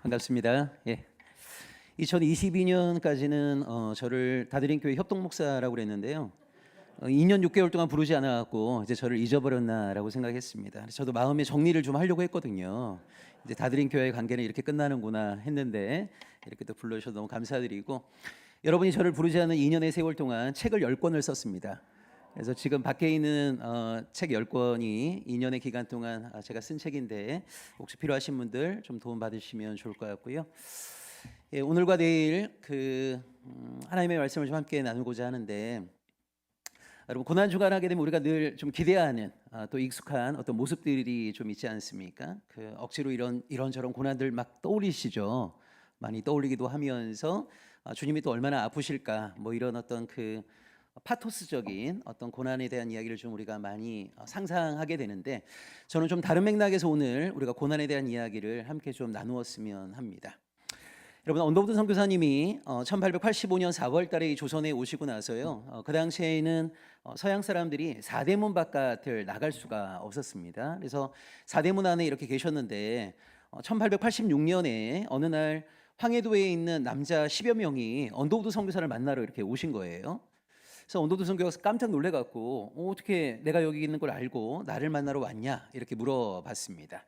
반갑습니다. 2022년까지는 저를 다드림 교회 협동 목사라고 그랬는데요. 2년 6개월 동안 부르지 않아갖고 이제 저를 잊어버렸나라고 생각했습니다. 저도 마음의 정리를 좀 하려고 했거든요. 이제 다드림 교회 관계는 이렇게 끝나는구나 했는데 이렇게 또 불러주셔서 너무 감사드리고, 여러분이 저를 부르지 않은 2년의 세월 동안 책을 10권을 썼습니다. 그래서 지금 밖에 있는 책 10권이 2년의 기간 동안 제가 쓴 책인데, 혹시 필요하신 분들 좀 도움 받으시면 좋을 것 같고요. 오늘과 내일 하나님의 말씀을 좀 함께 나누고자 하는데, 여러분 고난 주간 하게 되면 우리가 늘 좀 기대하는 또 익숙한 어떤 모습들이 좀 있지 않습니까? 억지로 이런저런 고난들 막 떠올리시죠. 많이 떠올리기도 하면서 주님이 또 얼마나 아프실까, 뭐 이런 어떤 파토스적인 어떤 고난에 대한 이야기를 좀 우리가 많이 상상하게 되는데, 저는 좀 다른 맥락에서 오늘 우리가 고난에 대한 이야기를 함께 좀 나누었으면 합니다. 여러분, 언더우드 선교사님이 1885년 4월 달에 조선에 오시고 나서요, 그 당시에는 서양 사람들이 사대문 바깥을 나갈 수가 없었습니다. 그래서 사대문 안에 이렇게 계셨는데 1886년에 어느 날 황해도에 있는 남자 10여 명이 언더우드 선교사를 만나러 이렇게 오신 거예요. 그래서 언더우드 선교사가 깜짝 놀래갖고 어떻게 내가 여기 있는 걸 알고 나를 만나러 왔냐 이렇게 물어봤습니다.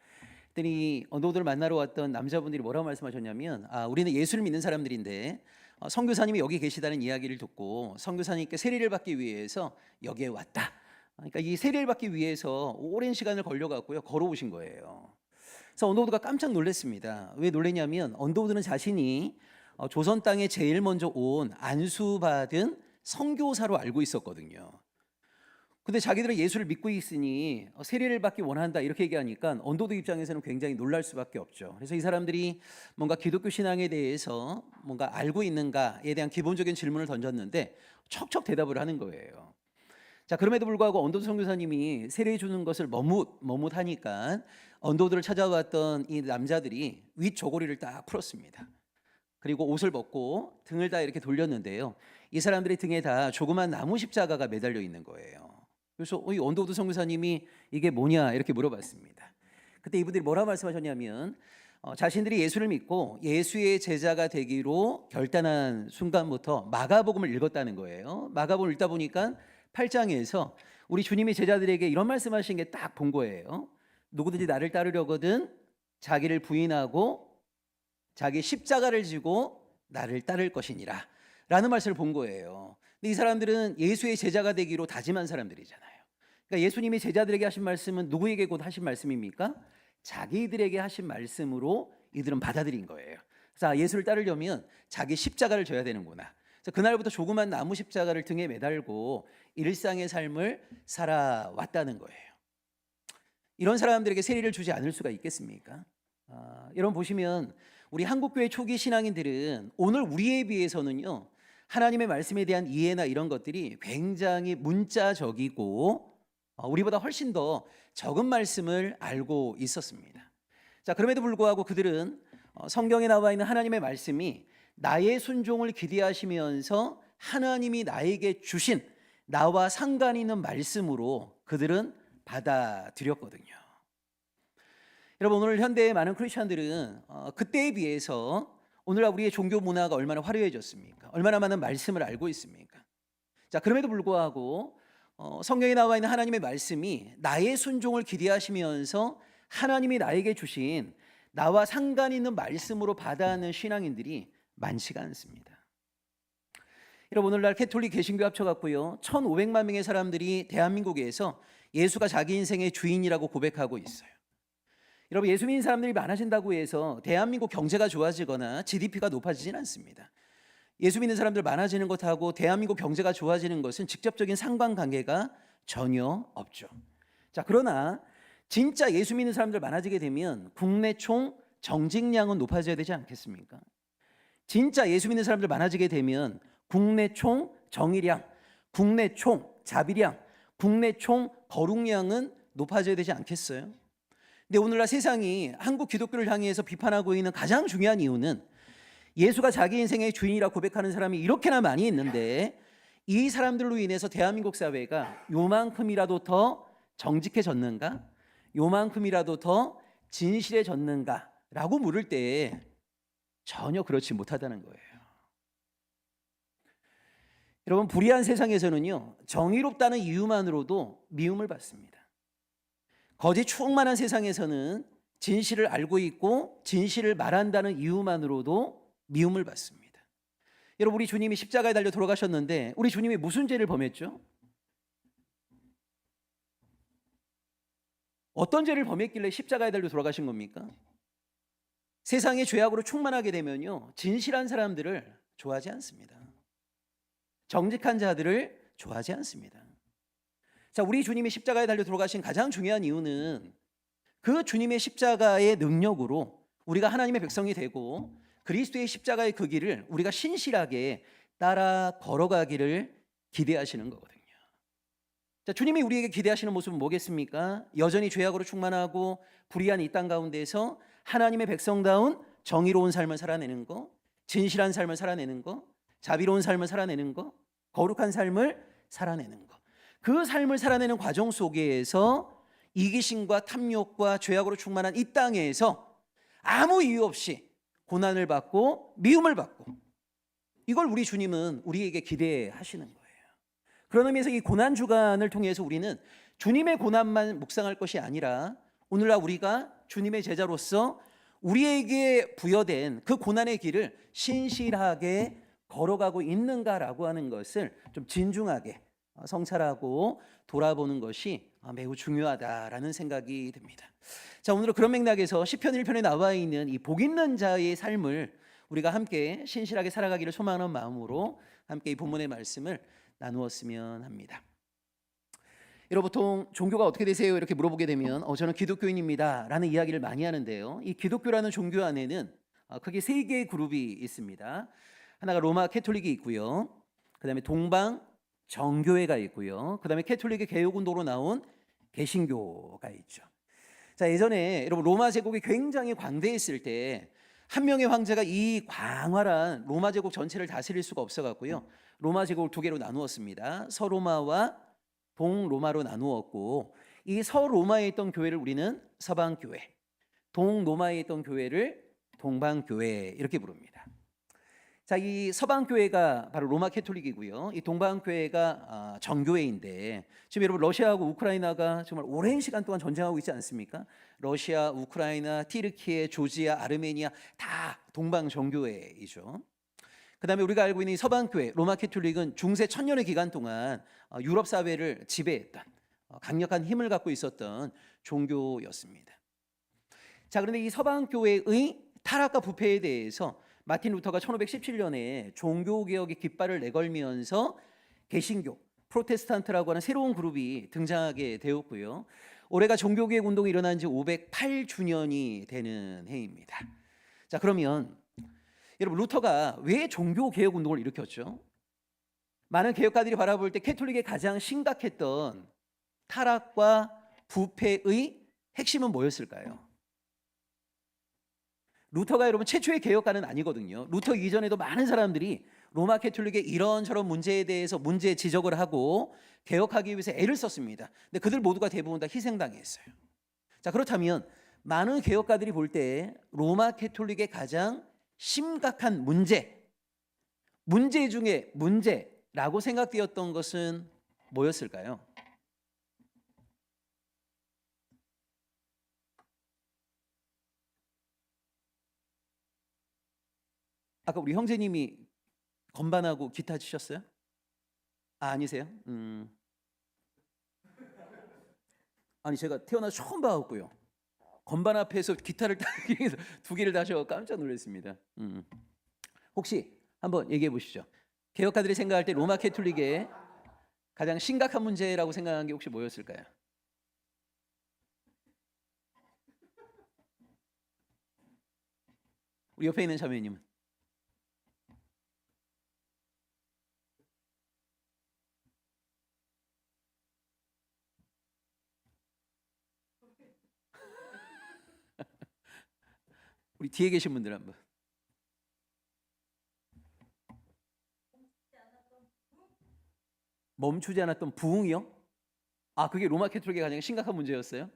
그랬더니 언더우드를 만나러 왔던 남자분들이 뭐라고 말씀하셨냐면, 우리는 예수를 믿는 사람들인데 선교사님이 여기 계시다는 이야기를 듣고 선교사님께 세례를 받기 위해서 여기에 왔다. 그러니까 이 세례를 받기 위해서 오랜 시간을 걸려갖고요 걸어오신 거예요. 그래서 언더우드가 깜짝 놀랐습니다. 왜 놀랐냐면 언더우드는 자신이 조선 땅에 제일 먼저 온 안수받은 선교사로 알고 있었거든요. 근데 자기들은 예수를 믿고 있으니 세례를 받기 원한다 이렇게 얘기하니까 언더우드 입장에서는 굉장히 놀랄 수밖에 없죠. 그래서 이 사람들이 뭔가 기독교 신앙에 대해서 뭔가 알고 있는가에 대한 기본적인 질문을 던졌는데 척척 대답을 하는 거예요. 자, 그럼에도 불구하고 언더우드 선교사님이 세례해 주는 것을 머뭇하니까 언더우드를 찾아왔던 이 남자들이 윗 저고리를 딱 풀었습니다. 그리고 옷을 벗고 등을 다 이렇게 돌렸는데요, 이 사람들의 등에 다 조그만 나무 십자가가 매달려 있는 거예요. 그래서 이 언더우드 선교사님이 이게 뭐냐 이렇게 물어봤습니다. 그때 이분들이 뭐라고 말씀하셨냐면, 자신들이 예수를 믿고 예수의 제자가 되기로 결단한 순간부터 마가복음을 읽었다는 거예요. 마가복음을 읽다 보니까 8장에서 우리 주님이 제자들에게 이런 말씀하신 게 딱 본 거예요. 누구든지 나를 따르려거든 자기를 부인하고 자기 십자가를 지고 나를 따를 것이니라 라는 말씀을 본 거예요. 근데 이 사람들은 예수의 제자가 되기로 다짐한 사람들이잖아요. 그러니까 예수님이 제자들에게 하신 말씀은 누구에게 곧 하신 말씀입니까? 자기들에게 하신 말씀으로 이들은 받아들인 거예요. 자, 예수를 따르려면 자기 십자가를 져야 되는구나. 그래서 그날부터 조그만 나무 십자가를 등에 매달고 일상의 삶을 살아왔다는 거예요. 이런 사람들에게 세례를 주지 않을 수가 있겠습니까? 여러분 보시면 우리 한국교회 초기 신앙인들은 오늘 우리에 비해서는요, 하나님의 말씀에 대한 이해나 이런 것들이 굉장히 문자적이고 우리보다 훨씬 더 적은 말씀을 알고 있었습니다. 자, 그럼에도 불구하고 그들은 성경에 나와 있는 하나님의 말씀이 나의 순종을 기대하시면서 하나님이 나에게 주신 나와 상관이 있는 말씀으로 그들은 받아들였거든요. 여러분, 오늘 현대의 많은 크리스천들은 그때에 비해서 오늘날 우리의 종교 문화가 얼마나 화려해졌습니까? 얼마나 많은 말씀을 알고 있습니까? 자, 그럼에도 불구하고 성경에 나와 있는 하나님의 말씀이 나의 순종을 기대하시면서 하나님이 나에게 주신 나와 상관 있는 말씀으로 받아하는 신앙인들이 많지가 않습니다. 여러분, 오늘날 캐톨릭 개신교 합쳐갖고요 1,500만 명의 사람들이 대한민국에서 예수가 자기 인생의 주인이라고 고백하고 있어요. 여러분, 예수 믿는 사람들이 많아진다고 해서 대한민국 경제가 좋아지거나 GDP가 높아지진 않습니다. 예수 믿는 사람들 많아지는 것하고 대한민국 경제가 좋아지는 것은 직접적인 상관관계가 전혀 없죠. 자, 그러나 진짜 예수 믿는 사람들 많아지게 되면 국내 총 정직량은 높아져야 되지 않겠습니까? 진짜 예수 믿는 사람들 많아지게 되면 국내 총 정의량, 국내 총 자비량, 국내 총 거룩량은 높아져야 되지 않겠어요? 근데 오늘날 세상이 한국 기독교를 향해서 비판하고 있는 가장 중요한 이유는 예수가 자기 인생의 주인이라 고백하는 사람이 이렇게나 많이 있는데 이 사람들로 인해서 대한민국 사회가 요만큼이라도 더 정직해졌는가? 요만큼이라도 더 진실해졌는가? 라고 물을 때 전혀 그렇지 못하다는 거예요. 여러분, 불의한 세상에서는요, 정의롭다는 이유만으로도 미움을 받습니다. 거짓 충만한 세상에서는 진실을 알고 있고 진실을 말한다는 이유만으로도 미움을 받습니다. 여러분, 우리 주님이 십자가에 달려 돌아가셨는데 우리 주님이 무슨 죄를 범했죠? 어떤 죄를 범했길래 십자가에 달려 돌아가신 겁니까? 세상의 죄악으로 충만하게 되면요, 진실한 사람들을 좋아하지 않습니다. 정직한 자들을 좋아하지 않습니다. 자, 우리 주님이 십자가에 달려 돌아가신 가장 중요한 이유는 그 주님의 십자가의 능력으로 우리가 하나님의 백성이 되고 그리스도의 십자가의 그 길을 우리가 신실하게 따라 걸어가기를 기대하시는 거거든요. 자, 주님이 우리에게 기대하시는 모습은 뭐겠습니까? 여전히 죄악으로 충만하고 불의한 이 땅 가운데서 하나님의 백성다운 정의로운 삶을 살아내는 거, 진실한 삶을 살아내는 거, 자비로운 삶을 살아내는 거, 거룩한 삶을 살아내는 거. 그 삶을 살아내는 과정 속에서 이기심과 탐욕과 죄악으로 충만한 이 땅에서 아무 이유 없이 고난을 받고 미움을 받고, 이걸 우리 주님은 우리에게 기대하시는 거예요. 그런 의미에서 이 고난 주간을 통해서 우리는 주님의 고난만 묵상할 것이 아니라 오늘날 우리가 주님의 제자로서 우리에게 부여된 그 고난의 길을 신실하게 걸어가고 있는가라고 하는 것을 좀 진중하게 성찰하고 돌아보는 것이 매우 중요하다라는 생각이 듭니다. 자, 오늘은 그런 맥락에서 시편 1편에 나와 있는 이 복 있는 자의 삶을 우리가 함께 신실하게 살아가기를 소망하는 마음으로 함께 이 본문의 말씀을 나누었으면 합니다. 여러분, 보통 종교가 어떻게 되세요? 이렇게 물어보게 되면 저는 기독교인입니다 라는 이야기를 많이 하는데요, 이 기독교라는 종교 안에는 크게 세 개의 그룹이 있습니다. 하나가 로마 캐톨릭이 있고요, 그 다음에 동방 정교회가 있고요, 그 다음에 캐톨릭의 개혁운동으로 나온 개신교가 있죠. 자, 예전에 여러분 로마 제국이 굉장히 광대했을 때 한 명의 황제가 이 광활한 로마 제국 전체를 다스릴 수가 없어갖고요, 로마 제국을 두 개로 나누었습니다. 서로마와 동로마로 나누었고, 이 서로마에 있던 교회를 우리는 서방교회, 동로마에 있던 교회를 동방교회 이렇게 부릅니다. 자, 이 서방교회가 바로 로마 캐톨릭이고요, 이 동방교회가 정교회인데, 지금 여러분 러시아하고 우크라이나가 정말 오랜 시간 동안 전쟁하고 있지 않습니까? 러시아, 우크라이나, 티르키예, 조지아, 아르메니아 다 동방 정교회이죠. 그 다음에 우리가 알고 있는 이 서방교회 로마 캐톨릭은 중세 천년의 기간 동안 유럽 사회를 지배했던 강력한 힘을 갖고 있었던 종교였습니다. 자, 그런데 이 서방교회의 타락과 부패에 대해서 마틴 루터가 1517년에 종교개혁의 깃발을 내걸면서 개신교, 프로테스탄트라고 하는 새로운 그룹이 등장하게 되었고요, 올해가 종교개혁 운동이 일어난 지 508주년이 되는 해입니다. 자, 그러면 여러분, 루터가 왜 종교개혁 운동을 일으켰죠? 많은 개혁가들이 바라볼 때 캐톨릭의 가장 심각했던 타락과 부패의 핵심은 뭐였을까요? 루터가 여러분 최초의 개혁가는 아니거든요. 루터 이전에도 많은 사람들이 로마 캐톨릭의 이런저런 문제에 대해서 문제 지적을 하고 개혁하기 위해서 애를 썼습니다. 근데 그들 모두가 대부분 다 희생당했어요. 자, 그렇다면 많은 개혁가들이 볼 때 로마 캐톨릭의 가장 심각한 문제 중에 문제라고 생각되었던 것은 뭐였을까요? 아까 우리 형제님이 건반하고 기타 치셨어요? 아니세요? 아니, 제가 태어나서 처음 봐갖고요, 건반 앞에서 기타를 두 개를 다셔 깜짝 놀랐습니다. 혹시 한번 얘기해 보시죠. 개혁가들이 생각할 때 로마 캐톨릭의 가장 심각한 문제라고 생각하는 게 혹시 뭐였을까요? 우리 옆에 있는 자매님은? 우리 뒤에 계신 분들 한번. 멈추지 않았던 부흥이요? 아, 그게 로마 캐톨릭의 가장 심각한 문제였어요?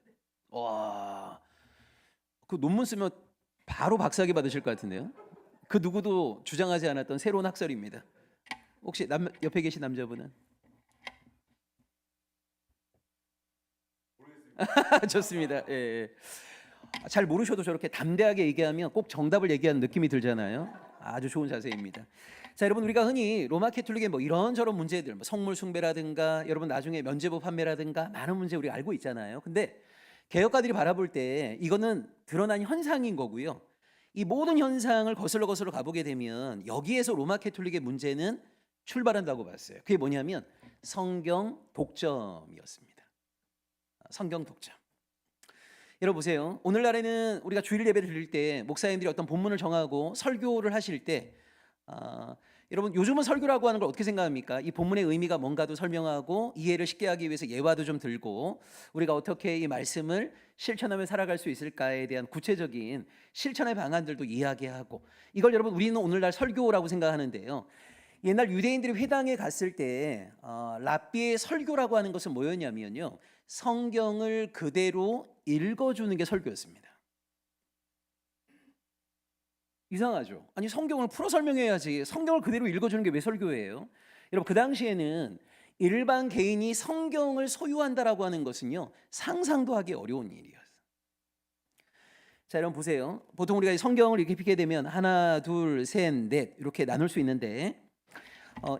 와, 그 논문 쓰면 바로 박사학위 받으실 것 같은데요? 그 누구도 주장하지 않았던 새로운 학설입니다. 혹시 옆에 계신 남자분은? 좋습니다. 예, 예. 잘 모르셔도 저렇게 담대하게 얘기하면 꼭 정답을 얘기하는 느낌이 들잖아요. 아주 좋은 자세입니다. 자, 여러분, 우리가 흔히 로마 캐톨릭의 뭐 이런저런 문제들, 뭐 성물 숭배라든가, 여러분 나중에 면죄부 판매라든가 많은 문제 우리가 알고 있잖아요. 근데 개혁가들이 바라볼 때 이거는 드러난 현상인 거고요. 이 모든 현상을 거슬러 가보게 되면 여기에서 로마 캐톨릭의 문제는 출발한다고 봤어요. 그게 뭐냐면 성경 독점이었습니다. 성경 독점. 여러분 보세요. 오늘날에는 우리가 주일 예배를 드릴 때 목사님들이 어떤 본문을 정하고 설교를 하실 때 여러분 요즘은 설교라고 하는 걸 어떻게 생각합니까? 이 본문의 의미가 뭔가도 설명하고 이해를 쉽게 하기 위해서 예화도 좀 들고 우리가 어떻게 이 말씀을 실천하며 살아갈 수 있을까에 대한 구체적인 실천의 방안들도 이야기하고 이걸 여러분 우리는 오늘날 설교라고 생각하는데요. 옛날 유대인들이 회당에 갔을 때 랍비의 설교라고 하는 것은 뭐였냐면요. 성경을 그대로 읽어주는 게 설교였습니다. 이상하죠? 아니 성경을 풀어 설명해야지 성경을 그대로 읽어주는 게 왜 설교예요? 여러분 그 당시에는 일반 개인이 성경을 소유한다라고 하는 것은요 상상도 하기 어려운 일이었어요. 자 여러분 보세요. 보통 우리가 성경을 이렇게 피게 되면 하나 둘 셋 넷 이렇게 나눌 수 있는데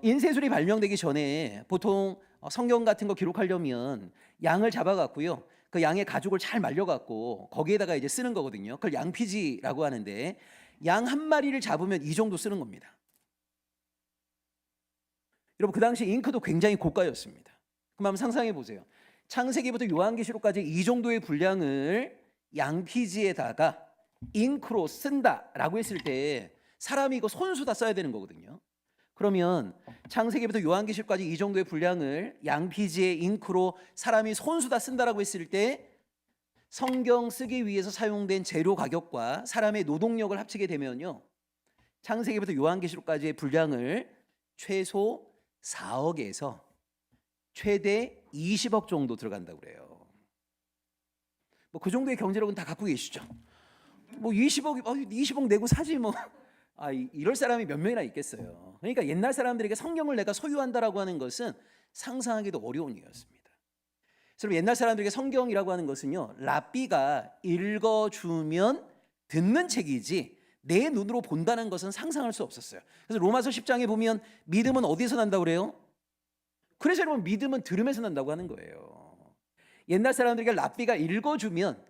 인쇄술이 발명되기 전에 보통 성경 같은 거 기록하려면 양을 잡아갖고요 그 양의 가죽을 잘 말려갖고 거기에다가 이제 쓰는 거거든요. 그걸 양피지라고 하는데 양 한 마리를 잡으면 이 정도 쓰는 겁니다. 여러분 그 당시 잉크도 굉장히 고가였습니다. 그럼 한번 상상해 보세요. 창세기부터 요한계시록까지 이 정도의 분량을 양피지에다가 잉크로 쓴다라고 했을 때 사람이 이거 손수 다 써야 되는 거거든요. 그러면 창세기부터 요한계시록까지 이 정도의 분량을 양피지에 잉크로 사람이 손수 다 쓴다라고 했을 때 성경 쓰기 위해서 사용된 재료 가격과 사람의 노동력을 합치게 되면요 창세기부터 요한계시록까지의 분량을 최소 4억에서 최대 20억 정도 들어간다고 그래요. 뭐 그 정도의 경제력은 다 갖고 계시죠. 뭐 20억 내고 사지 뭐. 이럴 사람이 몇 명이나 있겠어요. 그러니까 옛날 사람들에게 성경을 내가 소유한다라고 하는 것은 상상하기도 어려운 일이었습니다. 그래서 옛날 사람들에게 성경이라고 하는 것은요 랍비가 읽어주면 듣는 책이지 내 눈으로 본다는 것은 상상할 수 없었어요. 그래서 로마서 10장에 보면 믿음은 어디서 난다고 그래요? 그래서 여러분 믿음은 들음에서 난다고 하는 거예요. 옛날 사람들에게 랍비가 읽어주면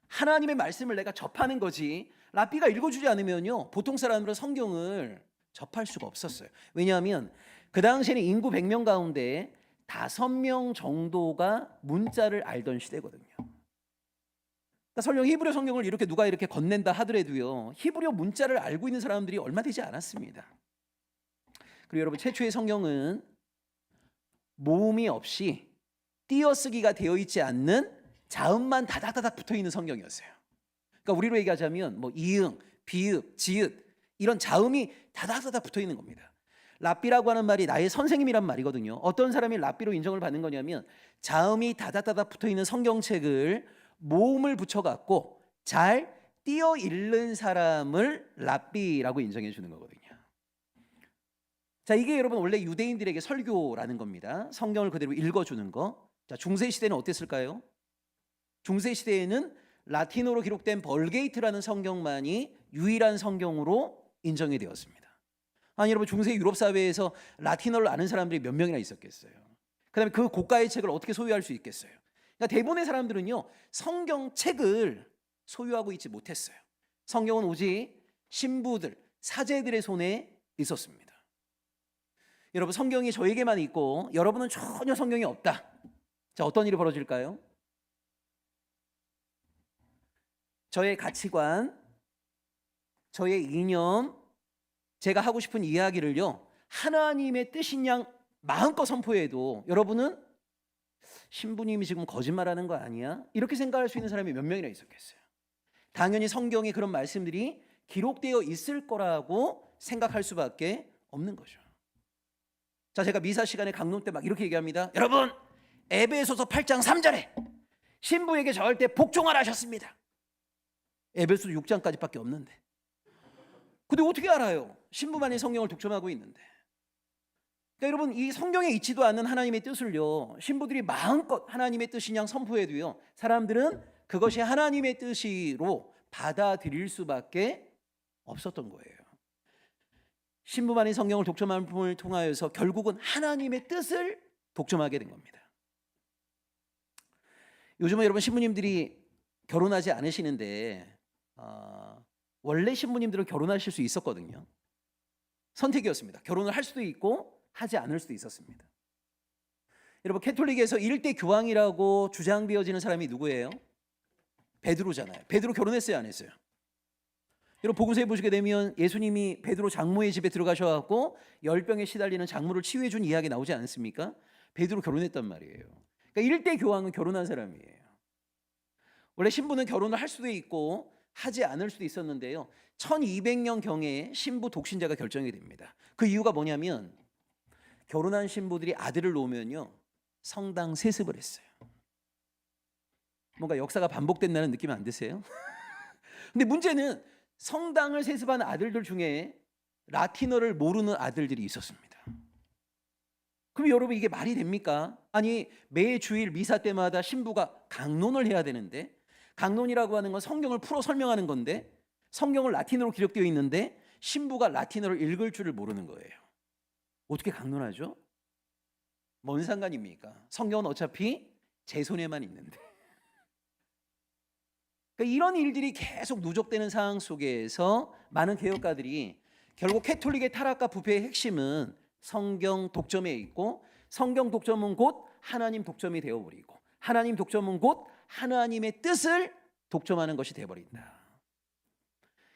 하나님의 말씀을 내가 접하는 거지 랍비가 읽어주지 않으면요 보통 사람들은 성경을 접할 수가 없었어요. 왜냐하면 그 당시에는 인구 100명 가운데 5명 정도가 문자를 알던 시대거든요. 그러니까 설령 히브리어 성경을 이렇게 누가 이렇게 건넨다 하더라도요 히브리어 문자를 알고 있는 사람들이 얼마 되지 않았습니다. 그리고 여러분 최초의 성경은 모음이 없이 띄어쓰기가 되어 있지 않는 자음만 다닥다닥 붙어 있는 성경이었어요. 그러니까 우리로 얘기하자면 뭐 이응, 비읍, 지읒 이런 자음이 다닥다닥 붙어 있는 겁니다. 랍비라고 하는 말이 나의 선생님이란 말이거든요. 어떤 사람이 랍비로 인정을 받는 거냐면 자음이 다닥다닥 붙어 있는 성경책을 모음을 붙여갖고 잘 띄어 읽는 사람을 랍비라고 인정해 주는 거거든요. 자, 이게 여러분 원래 유대인들에게 설교라는 겁니다. 성경을 그대로 읽어주는 거. 자, 중세 시대는 어땠을까요? 중세 시대에는 라틴어로 기록된 벌게이트라는 성경만이 유일한 성경으로 인정이 되었습니다. 아니 여러분 중세 유럽 사회에서 라틴어를 아는 사람들이 몇 명이나 있었겠어요. 그다음에 그 고가의 책을 어떻게 소유할 수 있겠어요? 그러니까 대부분의 사람들은요 성경책을 소유하고 있지 못했어요. 성경은 오직 신부들, 사제들의 손에 있었습니다. 여러분 성경이 저에게만 있고 여러분은 전혀 성경이 없다. 자, 어떤 일이 벌어질까요? 저의 가치관, 저의 이념, 제가 하고 싶은 이야기를요 하나님의 뜻인 양 마음껏 선포해도 여러분은 신부님이 지금 거짓말하는 거 아니야? 이렇게 생각할 수 있는 사람이 몇 명이나 있었겠어요? 당연히 성경에 그런 말씀들이 기록되어 있을 거라고 생각할 수밖에 없는 거죠. 자, 제가 미사 시간에 강론 때 막 이렇게 얘기합니다. 여러분, 에베소서 8장 3절에 신부에게 절대 복종하라 하셨습니다. 에베소 6장까지밖에 없는데 근데 어떻게 알아요? 신부만이 성경을 독점하고 있는데. 그러니까 여러분, 이 성경에 있지도 않는 하나님의 뜻을요, 신부들이 마음껏 하나님의 뜻인 양 선포해도요, 사람들은 그것이 하나님의 뜻으로 받아들일 수밖에 없었던 거예요. 신부만이 성경을 독점함을 통하여서 결국은 하나님의 뜻을 독점하게 된 겁니다. 요즘은 여러분, 신부님들이 결혼하지 않으시는데 원래 신부님들은 결혼하실 수 있었거든요. 선택이었습니다. 결혼을 할 수도 있고 하지 않을 수도 있었습니다. 여러분, 캐톨릭에서 일대 교황이라고 주장되어지는 사람이 누구예요? 베드로잖아요. 베드로 결혼했어요, 안 했어요? 여러분, 복음서에 보시게 되면 예수님이 베드로 장모의 집에 들어가셔갖고 열병에 시달리는 장모를 치유해 준 이야기 나오지 않습니까? 베드로 결혼했단 말이에요. 그러니까 일대 교황은 결혼한 사람이에요. 원래 신부는 결혼을 할 수도 있고 하지 않을 수도 있었는데요, 1200년경에 신부 독신자가 결정이 됩니다. 그 이유가 뭐냐면, 결혼한 신부들이 아들을 놓으면요, 성당 세습을 했어요. 뭔가 역사가 반복된다는 느낌 안 드세요? 근데 문제는 성당을 세습한 아들들 중에 라틴어를 모르는 아들들이 있었습니다. 그럼 여러분, 이게 말이 됩니까? 아니, 매 주일 미사 때마다 신부가 강론을 해야 되는데, 강론이라고 하는 건 성경을 풀어 설명하는 건데, 성경을 라틴어로 기록되어 있는데 신부가 라틴어를 읽을 줄을 모르는 거예요. 어떻게 강론하죠? 뭔 상관입니까? 성경은 어차피 제 손에만 있는데. 그러니까 이런 일들이 계속 누적되는 상황 속에서 많은 개혁가들이 결국 캐톨릭의 타락과 부패의 핵심은 성경 독점에 있고, 성경 독점은 곧 하나님 독점이 되어버리고, 하나님 독점은 곧 하나님의 뜻을 독점하는 것이 되어버린다.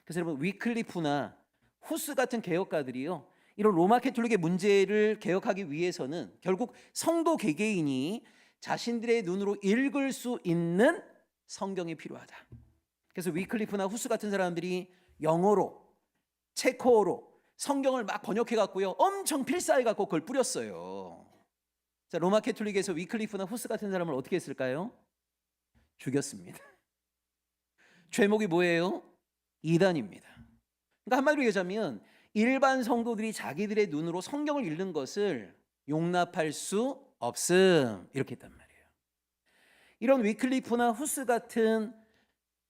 그래서 여러분, 위클리프나 후스 같은 개혁가들이요, 이런 로마 캐톨릭의 문제를 개혁하기 위해서는 결국 성도 개개인이 자신들의 눈으로 읽을 수 있는 성경이 필요하다. 그래서 위클리프나 후스 같은 사람들이 영어로, 체코어로 성경을 막 번역해 갖고요, 엄청 필사해 갖고 그걸 뿌렸어요. 자, 로마 캐톨릭에서 위클리프나 후스 같은 사람을 어떻게 했을까요? 죽였습니다. 죄목이 뭐예요? 이단입니다. 그러니까 한마디로 얘기하자면 일반 성도들이 자기들의 눈으로 성경을 읽는 것을 용납할 수 없음, 이렇게 했단 말이에요. 이런 위클리프나 후스 같은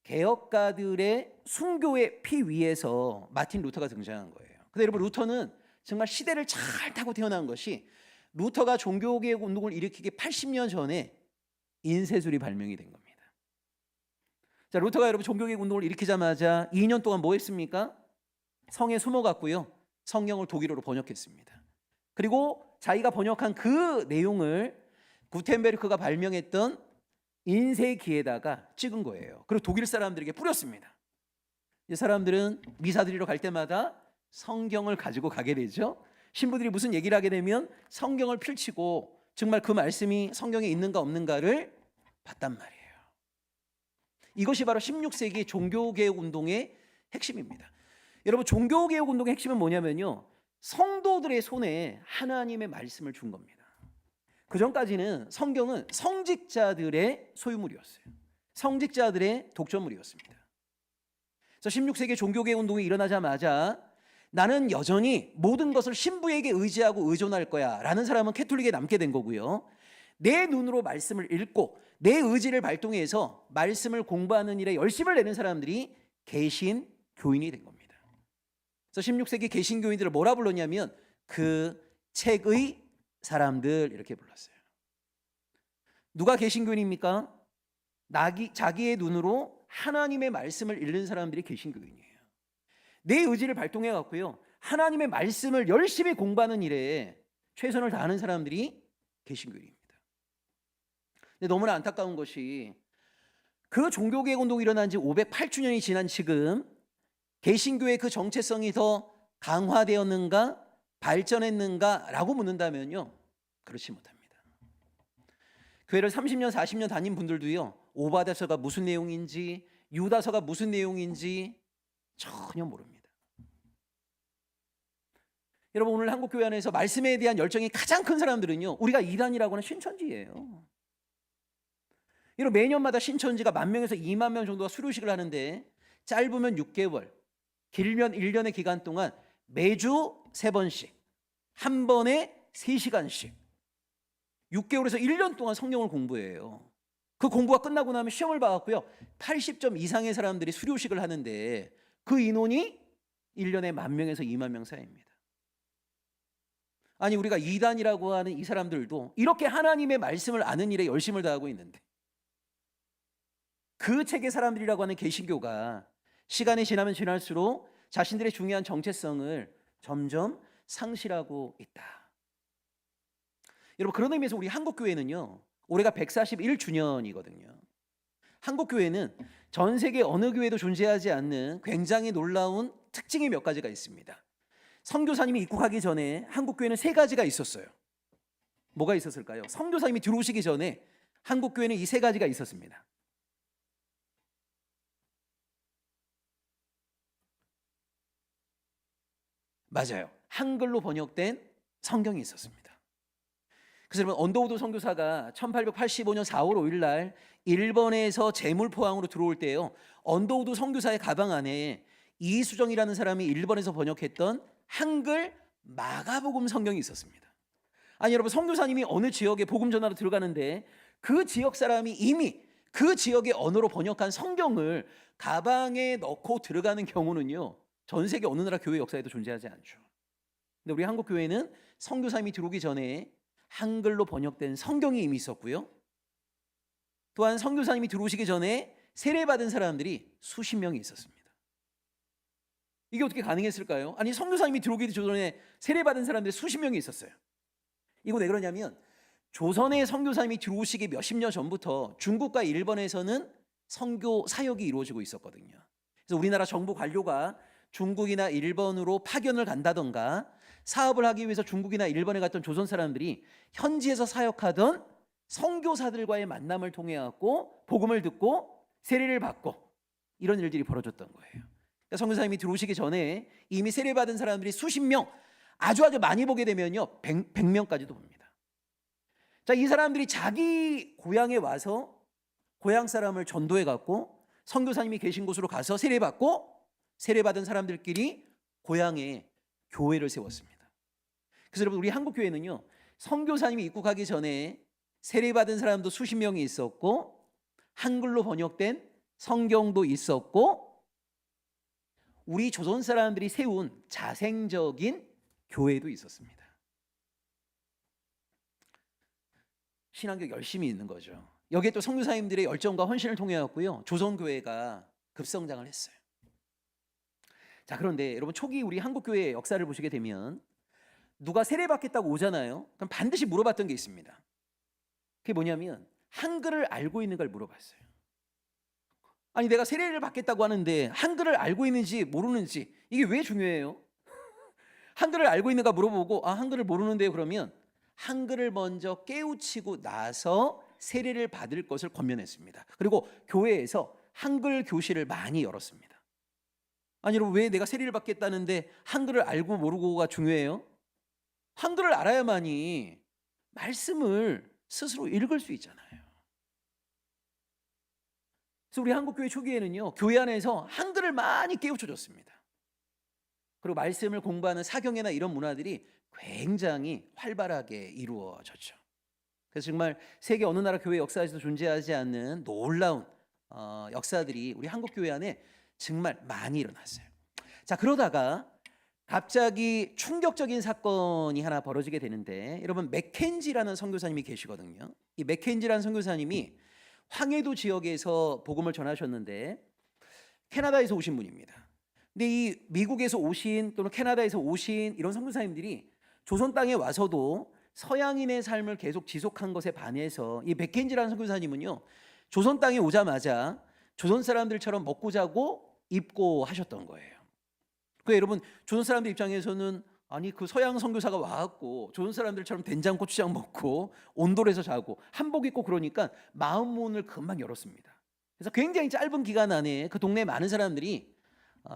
개혁가들의 순교의 피 위에서 마틴 루터가 등장한 거예요. 근데 여러분, 루터는 정말 시대를 잘 타고 태어난 것이, 루터가 종교개혁 운동을 일으키기 80년 전에 인쇄술이 발명이 된 겁니다. 자, 루터가 여러분 종교개혁 운동을 일으키자마자 2년 동안 뭐 했습니까? 성에 숨어갔고요, 성경을 독일어로 번역했습니다. 그리고 자기가 번역한 그 내용을 구텐베르크가 발명했던 인쇄기에다가 찍은 거예요. 그리고 독일 사람들에게 뿌렸습니다. 이 사람들은 미사 드리러 갈 때마다 성경을 가지고 가게 되죠. 신부들이 무슨 얘기를 하게 되면 성경을 펼치고 정말 그 말씀이 성경에 있는가 없는가를 봤단 말이에요. 이것이 바로 16세기 종교개혁 운동의 핵심입니다. 여러분, 종교개혁 운동의 핵심은 뭐냐면요, 성도들의 손에 하나님의 말씀을 준 겁니다. 그 전까지는 성경은 성직자들의 소유물이었어요. 성직자들의 독점물이었습니다. 16세기 종교개혁 운동이 일어나자마자 나는 여전히 모든 것을 신부에게 의지하고 의존할 거야 라는 사람은 캐톨릭에 남게 된 거고요, 내 눈으로 말씀을 읽고 내 의지를 발동해서 말씀을 공부하는 일에 열심을 내는 사람들이 개신교인이 된 겁니다. 그래서 16세기 개신교인들을 뭐라 불렀냐면 그 책의 사람들, 이렇게 불렀어요. 누가 개신교인입니까? 자기의 눈으로 하나님의 말씀을 읽는 사람들이 개신교인이에요. 내 의지를 발동해 갖고요, 하나님의 말씀을 열심히 공부하는 일에 최선을 다하는 사람들이 개신교인입니다. 근데 너무나 안타까운 것이, 그 종교개혁 운동이 일어난 지 508주년이 지난 지금 개신교의 그 정체성이 더 강화되었는가, 발전했는가 라고 묻는다면요, 그렇지 못합니다. 교회를 30년 40년 다닌 분들도요, 오바다서가 무슨 내용인지, 유다서가 무슨 내용인지 전혀 모릅니다. 여러분, 오늘 한국교회 안에서 말씀에 대한 열정이 가장 큰 사람들은요, 우리가 이단이라고 하는 신천지예요. 매년마다 신천지가 10,000명에서 20,000명 정도가 수료식을 하는데 짧으면 6개월, 길면 1년의 기간 동안 매주 3번씩, 한 번에 3시간씩 6개월에서 1년 동안 성경을 공부해요. 그 공부가 끝나고 나면 시험을 봐갖고요, 80점 이상의 사람들이 수료식을 하는데 그 인원이 1년에 10,000명에서 20,000명 사이입니다. 아니, 우리가 이단이라고 하는 이 사람들도 이렇게 하나님의 말씀을 아는 일에 열심을 다하고 있는데, 그 책의 사람들이라고 하는 개신교가 시간이 지나면 지날수록 자신들의 중요한 정체성을 점점 상실하고 있다. 여러분, 그런 의미에서 우리 한국교회는요, 올해가 141주년이거든요. 한국교회는 전 세계 어느 교회도 존재하지 않는 굉장히 놀라운 특징이 몇 가지가 있습니다. 선교사님이 입국하기 전에 한국교회는 3가지가 있었어요. 뭐가 있었을까요? 선교사님이 들어오시기 전에 한국교회는 이 3가지가 있었습니다. 맞아요. 한글로 번역된 성경이 있었습니다. 그래서 여러분, 언더우드 선교사가 1885년 4월 5일 날 일본에서 재물 포항으로 들어올 때요, 언더우드 선교사의 가방 안에 이수정이라는 사람이 일본에서 번역했던 한글 마가복음 성경이 있었습니다. 아니, 여러분, 선교사님이 어느 지역에 복음 전하러 들어가는데 그 지역 사람이 이미 그 지역의 언어로 번역한 성경을 가방에 넣고 들어가는 경우는요, 전 세계 어느 나라 교회 역사에도 존재하지 않죠. 근데 우리 한국 교회는 선교사님이 들어오기 전에 한글로 번역된 성경이 이미 있었고요, 또한 선교사님이 들어오시기 전에 세례받은 사람들이 수십 명이 있었습니다. 이게 어떻게 가능했을까요? 아니, 선교사님이 들어오기 전에 세례받은 사람들이 수십 명이 있었어요. 이거 왜 그러냐면, 조선의 선교사님이 들어오시기 몇십 년 전부터 중국과 일본에서는 선교 사역이 이루어지고 있었거든요. 그래서 우리나라 정부 관료가 중국이나 일본으로 파견을 간다던가 사업을 하기 위해서 중국이나 일본에 갔던 조선 사람들이 현지에서 사역하던 선교사들과의 만남을 통해 갖고 복음을 듣고 세례를 받고 이런 일들이 벌어졌던 거예요. 그러니까 선교사님이 들어오시기 전에 이미 세례받은 사람들이 수십 명, 아주 많이 보게 되면요, 100명까지도 봅니다. 자, 이 사람들이 자기 고향에 와서 고향 사람을 전도해 갖고 선교사님이 계신 곳으로 가서 세례받고 세례받은 사람들끼리 고향에 교회를 세웠습니다. 그래서 여러분, 우리 한국교회는요, 선교사님이 입국하기 전에 세례받은 사람도 수십 명이 있었고 한글로 번역된 성경도 있었고 우리 조선 사람들이 세운 자생적인 교회도 있었습니다. 신앙교 열심히 있는 거죠. 여기에 또 선교사님들의 열정과 헌신을 통해였고요, 조선교회가 급성장을 했어요. 자, 그런데 여러분, 초기 우리 한국교회의 역사를 보시게 되면 누가 세례받겠다고 오잖아요. 그럼 반드시 물어봤던 게 있습니다. 그게 뭐냐면 한글을 알고 있는 걸 물어봤어요. 아니, 내가 세례를 받겠다고 하는데 한글을 알고 있는지 모르는지 이게 왜 중요해요? 한글을 알고 있는가 물어보고, 한글을 모르는데요, 그러면 한글을 먼저 깨우치고 나서 세례를 받을 것을 권면했습니다. 그리고 교회에서 한글 교실을 많이 열었습니다. 아니, 여러분, 왜 내가 세례를 받겠다는데 한글을 알고 모르고가 중요해요? 한글을 알아야만이 말씀을 스스로 읽을 수 있잖아요. 그래서 우리 한국교회 초기에는요, 교회 안에서 한글을 많이 깨우쳐줬습니다. 그리고 말씀을 공부하는 사경회나 이런 문화들이 굉장히 활발하게 이루어졌죠. 그래서 정말 세계 어느 나라 교회 역사에서도 존재하지 않는 놀라운 역사들이 우리 한국교회 안에 정말 많이 일어났어요. 자, 그러다가 갑자기 충격적인 사건이 하나 벌어지게 되는데, 여러분, 맥켄지라는 선교사님이 계시거든요. 이 맥켄지라는 선교사님이 황해도 지역에서 복음을 전하셨는데 캐나다에서 오신 분입니다. 근데 이 미국에서 오신 또는 캐나다에서 오신 이런 선교사님들이 조선 땅에 와서도 서양인의 삶을 계속 지속한 것에 반해서 이 맥켄지라는 선교사님은요, 조선 땅에 오자마자 조선 사람들처럼 먹고 자고 입고 하셨던 거예요. 그 여러분, 조선 사람들 입장에서는 아니, 그 서양 선교사가 와갖고 조선 사람들처럼 된장 고추장 먹고 온돌에서 자고 한복 입고 그러니까 마음 문을 금방 열었습니다. 그래서 굉장히 짧은 기간 안에 그 동네 많은 사람들이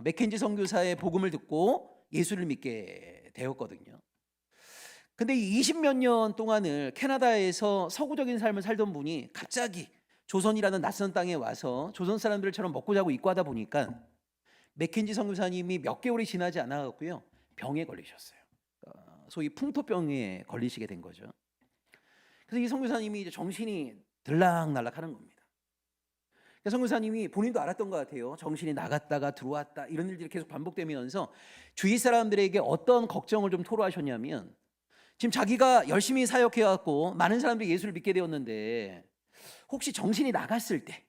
맥켄지 선교사의 복음을 듣고 예수를 믿게 되었거든요. 근데 이 20몇 년 동안을 캐나다에서 서구적인 삶을 살던 분이 갑자기 조선이라는 낯선 땅에 와서 조선 사람들처럼 먹고 자고 입고 하다 보니까 맥켄지 선교사님이 몇 개월이 지나지 않아갖고요 병에 걸리셨어요. 소위 풍토병에 걸리시게 된 거죠. 그래서 이 선교사님이 이제 정신이 들락날락하는 겁니다. 선교사님이 본인도 알았던 것 같아요. 정신이 나갔다가 들어왔다 이런 일들이 계속 반복되면서 주위 사람들에게 어떤 걱정을 좀 토로하셨냐면, 지금 자기가 열심히 사역해왔고 많은 사람들이 예수를 믿게 되었는데 혹시 정신이 나갔을 때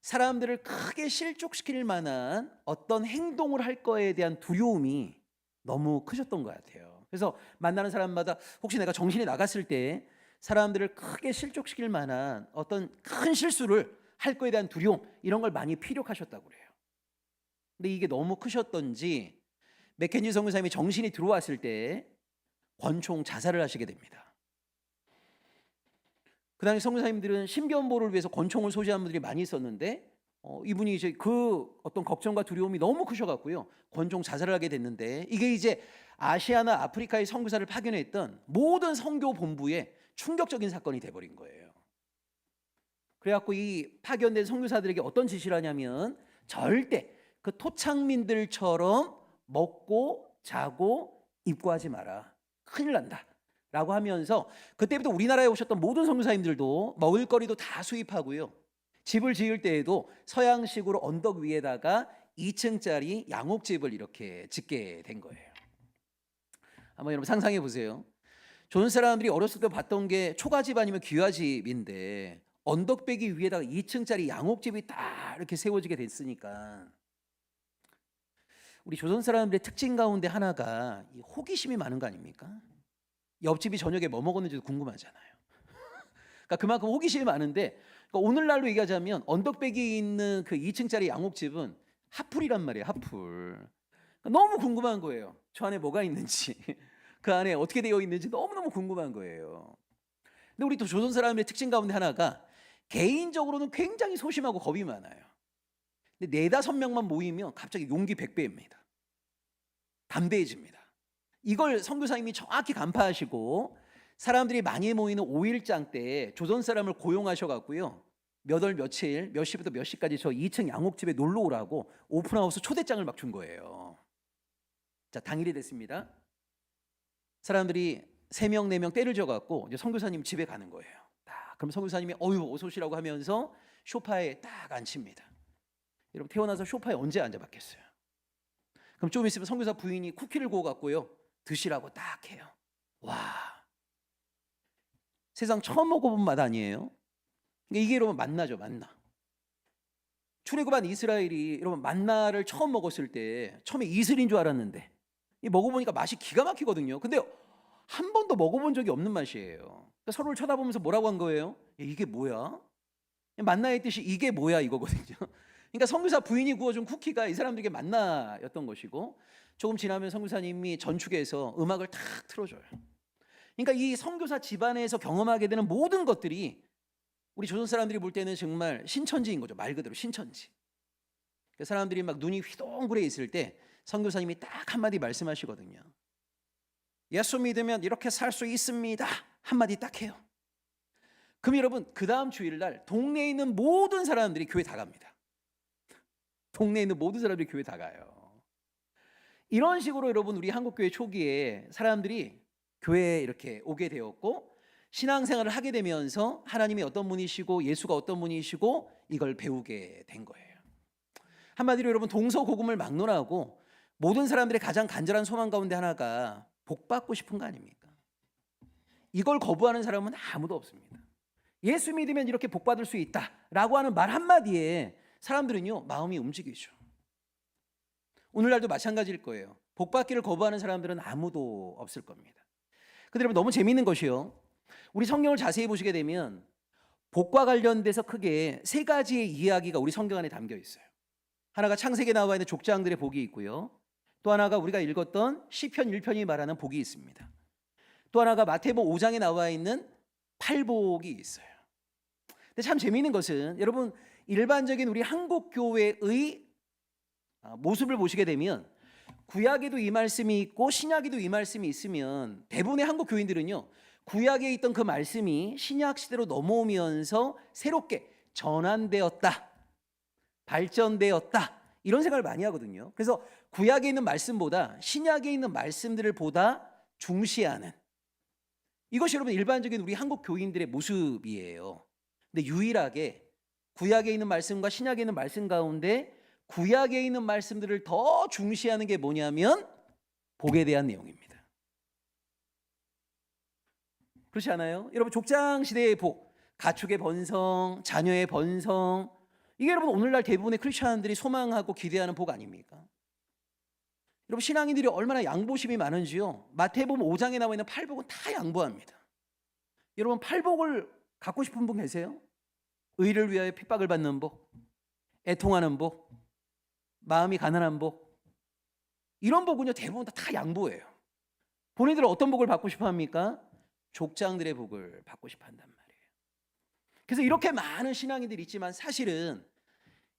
사람들을 크게 실족시킬 만한 어떤 행동을 할 거에 대한 두려움이 너무 크셨던 것 같아요. 그래서 만나는 사람마다 혹시 내가 정신이 나갔을 때 사람들을 크게 실족시킬 만한 어떤 큰 실수를 할 거에 대한 두려움, 이런 걸 많이 피력하셨다고 그래요. 근데 이게 너무 크셨던지 맥켄지 선교사님이 정신이 들어왔을 때 권총 자살을 하시게 됩니다. 그 당시 선교사님들은 신변보호를 위해서 권총을 소지하는 분들이 많이 있었는데 이분이 이제 그 어떤 걱정과 두려움이 너무 크셔갖고요 권총 자살을 하게 됐는데, 이게 이제 아시아나 아프리카의 선교사를 파견했던 모든 선교 본부에 충격적인 사건이 돼버린 거예요. 그래갖고 이 파견된 선교사들에게 어떤 지시를 하냐면, 절대 그 토착민들처럼 먹고 자고 입고 하지 마라, 큰일 난다 라고 하면서, 그때부터 우리나라에 오셨던 모든 선교사님들도 먹을거리도 다 수입하고요 집을 지을 때에도 서양식으로 언덕 위에다가 2층짜리 양옥집을 이렇게 짓게 된 거예요. 한번 여러분 상상해 보세요. 조선 사람들이 어렸을 때 봤던 게 초가집 아니면 귀화집인데 언덕배기 위에다가 2층짜리 양옥집이 딱 이렇게 세워지게 됐으니까, 우리 조선 사람들의 특징 가운데 하나가 이 호기심이 많은 거 아닙니까? 옆집이 저녁에 뭐 먹었는지도 궁금하잖아요. 그러니까 그만큼 호기심이 많은데, 그러니까 오늘날로 얘기하자면 언덕배기에 있는 그 2층짜리 양옥집은 핫플이란 말이에요. 핫플. 그러니까 너무 궁금한 거예요. 저 안에 뭐가 있는지, 그 안에 어떻게 되어 있는지 너무너무 궁금한 거예요. 근데 우리 또 조선 사람의 특징 가운데 하나가 개인적으로는 굉장히 소심하고 겁이 많아요. 근데 4-5명만 모이면 갑자기 용기 100배입니다. 담대해집니다. 이걸 선교사님이 정확히 간파하시고 사람들이 많이 모이는 5일장 때 조선 사람을 고용하셔갖고요 몇 월 며칠 몇 시부터 몇 시까지 저 2층 양옥집에 놀러 오라고 오픈하우스 초대장을 막 준 거예요. 자, 당일이 됐습니다. 사람들이 3명 4명 때를 져갖고 이제 선교사님 집에 가는 거예요. 그럼 선교사님이 어휴 어서 오시라고 하면서 소파에 딱 앉힙니다. 여러분 태어나서 소파에 언제 앉아봤겠어요? 그럼 좀 있으면 선교사 부인이 쿠키를 구워갖고요 드시라고 딱 해요. 와, 세상 처음 먹어본 맛 아니에요? 이게 여러분 만나죠, 만나. 출애굽한 이스라엘이 여러분 만나를 처음 먹었을 때 처음에 이슬인 줄 알았는데 먹어보니까 맛이 기가 막히거든요. 근데 한 번도 먹어본 적이 없는 맛이에요. 그러니까 서로를 쳐다보면서 뭐라고 한 거예요? 이게 뭐야? 만나의 뜻이 이게 뭐야 이거거든요. 그러니까 선교사 부인이 구워준 쿠키가 이 사람들에게 만나였던 것이고, 조금 지나면 선교사님이 전축에서 음악을 탁 틀어줘요. 그러니까 이 선교사 집안에서 경험하게 되는 모든 것들이 우리 조선 사람들이 볼 때는 정말 신천지인 거죠. 말 그대로 신천지. 그러니까 사람들이 막 눈이 휘동그레 있을 때 선교사님이 딱 한마디 말씀하시거든요. 예수 믿으면 이렇게 살 수 있습니다. 한마디 딱 해요. 그럼 여러분 그 다음 주일날 동네에 있는 모든 사람들이 교회 다 갑니다. 동네에 있는 모든 사람들이 교회 다 가요. 이런 식으로 여러분 우리 한국교회 초기에 사람들이 교회에 이렇게 오게 되었고 신앙생활을 하게 되면서 하나님이 어떤 분이시고 예수가 어떤 분이시고 이걸 배우게 된 거예요. 한마디로 여러분 동서고금을 막론하고 모든 사람들의 가장 간절한 소망 가운데 하나가 복 받고 싶은 거 아닙니까? 이걸 거부하는 사람은 아무도 없습니다. 예수 믿으면 이렇게 복 받을 수 있다라고 하는 말 한마디에 사람들은요 마음이 움직이죠. 오늘날도 마찬가지일 거예요. 복 받기를 거부하는 사람들은 아무도 없을 겁니다. 근데 여러분 너무 재미있는 것이요, 우리 성경을 자세히 보시게 되면 복과 관련돼서 크게 3가지의 이야기가 우리 성경 안에 담겨 있어요. 하나가 창세기에 나와 있는 족장들의 복이 있고요, 또 하나가 우리가 읽었던 시편 1편이 말하는 복이 있습니다. 또 하나가 마태복음 5장에 나와 있는 팔복이 있어요. 근데 참 재미있는 것은 여러분 일반적인 우리 한국 교회의 모습을 보시게 되면 구약에도 이 말씀이 있고 신약에도 이 말씀이 있으면 대부분의 한국 교인들은요 구약에 있던 그 말씀이 신약 시대로 넘어오면서 새롭게 전환되었다, 발전되었다, 이런 생각을 많이 하거든요. 그래서 구약에 있는 말씀보다 신약에 있는 말씀들을 보다 중시하는, 이것이 여러분 일반적인 우리 한국 교인들의 모습이에요. 근데 유일하게 구약에 있는 말씀과 신약에 있는 말씀 가운데 구약에 있는 말씀들을 더 중시하는 게 뭐냐면 복에 대한 내용입니다. 그렇지 않아요? 여러분 족장 시대의 복, 가축의 번성, 자녀의 번성, 이게 여러분 오늘날 대부분의 크리스천들이 소망하고 기대하는 복 아닙니까? 여러분 신앙인들이 얼마나 양보심이 많은지요. 마태복음 5장에 나와 있는 팔복은 다 양보합니다. 여러분 팔복을 갖고 싶은 분 계세요? 의를 위하여 핍박을 받는 복, 애통하는 복, 마음이 가난한 복, 이런 복은요 대부분 다 양보예요. 본인들은 어떤 복을 받고 싶어 합니까? 족장들의 복을 받고 싶어 한단 말이에요. 그래서 이렇게 많은 신앙인들이 있지만 사실은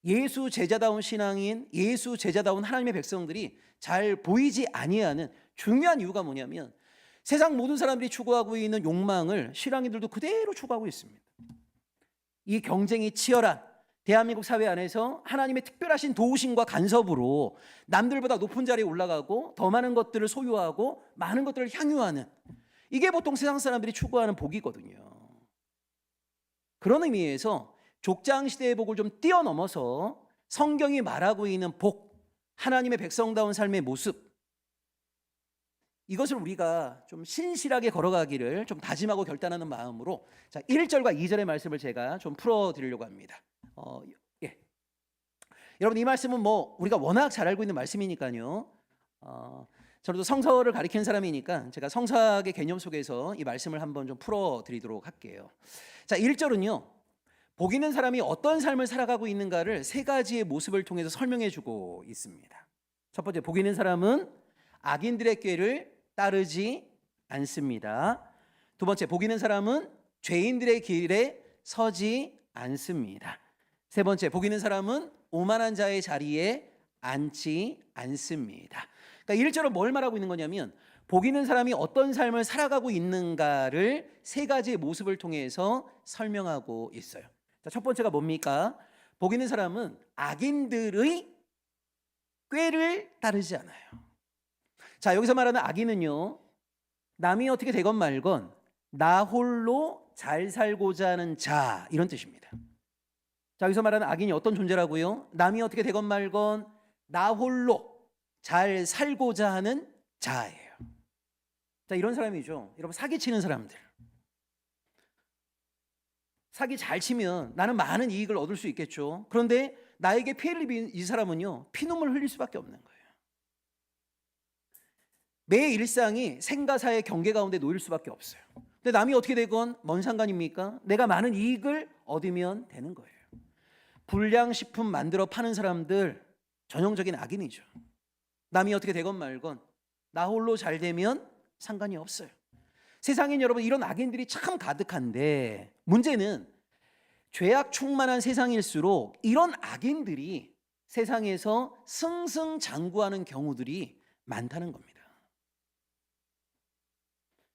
예수 제자다운 신앙인, 예수 제자다운 하나님의 백성들이 잘 보이지 아니하는 중요한 이유가 뭐냐면 세상 모든 사람들이 추구하고 있는 욕망을 신앙인들도 그대로 추구하고 있습니다. 이 경쟁이 치열한 대한민국 사회 안에서 하나님의 특별하신 도우심과 간섭으로 남들보다 높은 자리에 올라가고 더 많은 것들을 소유하고 많은 것들을 향유하는, 이게 보통 세상 사람들이 추구하는 복이거든요. 그런 의미에서 족장 시대의 복을 좀 뛰어넘어서 성경이 말하고 있는 복, 하나님의 백성다운 삶의 모습, 이것을 우리가 좀 신실하게 걸어가기를 좀 다짐하고 결단하는 마음으로, 자 1절과 2절의 말씀을 제가 좀 풀어드리려고 합니다. 예. 여러분 이 말씀은 뭐 우리가 워낙 잘 알고 있는 말씀이니까요. 저도 성서를 가리키는 사람이니까 제가 성서학의 개념 속에서 이 말씀을 한번 좀 풀어드리도록 할게요. 자 1절은요. 복 있는 사람이 어떤 삶을 살아가고 있는가를 세 가지의 모습을 통해서 설명해주고 있습니다. 첫 번째, 복 있는 사람은 악인들의 꾀를 따르지 않습니다. 두 번째, 복 있는 사람은 죄인들의 길에 서지 않습니다. 세 번째, 복 있는 사람은 오만한 자의 자리에 앉지 않습니다. 그러니까 1절은 뭘 말하고 있는 거냐면 복 있는 사람이 어떤 삶을 살아가고 있는가를 세 가지의 모습을 통해서 설명하고 있어요. 자, 첫 번째가 뭡니까? 복 있는 사람은 악인들의 꾀를 따르지 않아요. 자, 여기서 말하는 악인은요, 남이 어떻게 되건 말건 나 홀로 잘 살고자 하는 자, 이런 뜻입니다. 자, 여기서 말하는 악인이 어떤 존재라고요? 남이 어떻게 되건 말건 나 홀로 잘 살고자 하는 자예요. 자, 이런 사람이죠. 여러분 사기치는 사람들. 사기 잘 치면 나는 많은 이익을 얻을 수 있겠죠. 그런데 나에게 피해를 입은 이 사람은요, 피눈물 흘릴 수밖에 없는 거예요. 매 일상이 생가사의 경계 가운데 놓일 수밖에 없어요. 근데 남이 어떻게 되건 뭔 상관입니까? 내가 많은 이익을 얻으면 되는 거예요. 불량식품 만들어 파는 사람들 전형적인 악인이죠. 남이 어떻게 되건 말건 나 홀로 잘 되면 상관이 없어요. 세상엔 여러분 이런 악인들이 참 가득한데 문제는 죄악 충만한 세상일수록 이런 악인들이 세상에서 승승장구하는 경우들이 많다는 겁니다.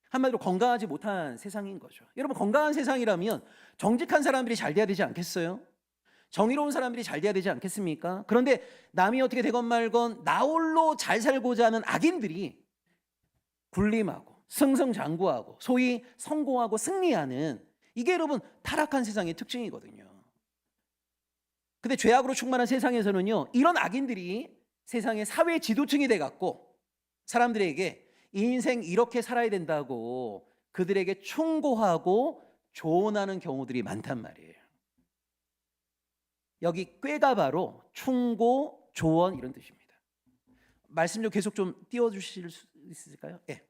한마디로 건강하지 못한 세상인 거죠. 여러분 건강한 세상이라면 정직한 사람들이 잘 돼야 되지 않겠어요? 정의로운 사람들이 잘 돼야 되지 않겠습니까? 그런데 남이 어떻게 되건 말건 나 홀로 잘 살고자 하는 악인들이 군림하고 승승장구하고 소위 성공하고 승리하는, 이게 여러분 타락한 세상의 특징이거든요. 근데 죄악으로 충만한 세상에서는요, 이런 악인들이 세상의 사회 지도층이 돼갖고 사람들에게 인생 이렇게 살아야 된다고 그들에게 충고하고 조언하는 경우들이 많단 말이에요. 여기 꾀가 바로 충고, 조언 이런 뜻입니다. 말씀 좀 계속 좀 띄워주실 수 있을까요? 예.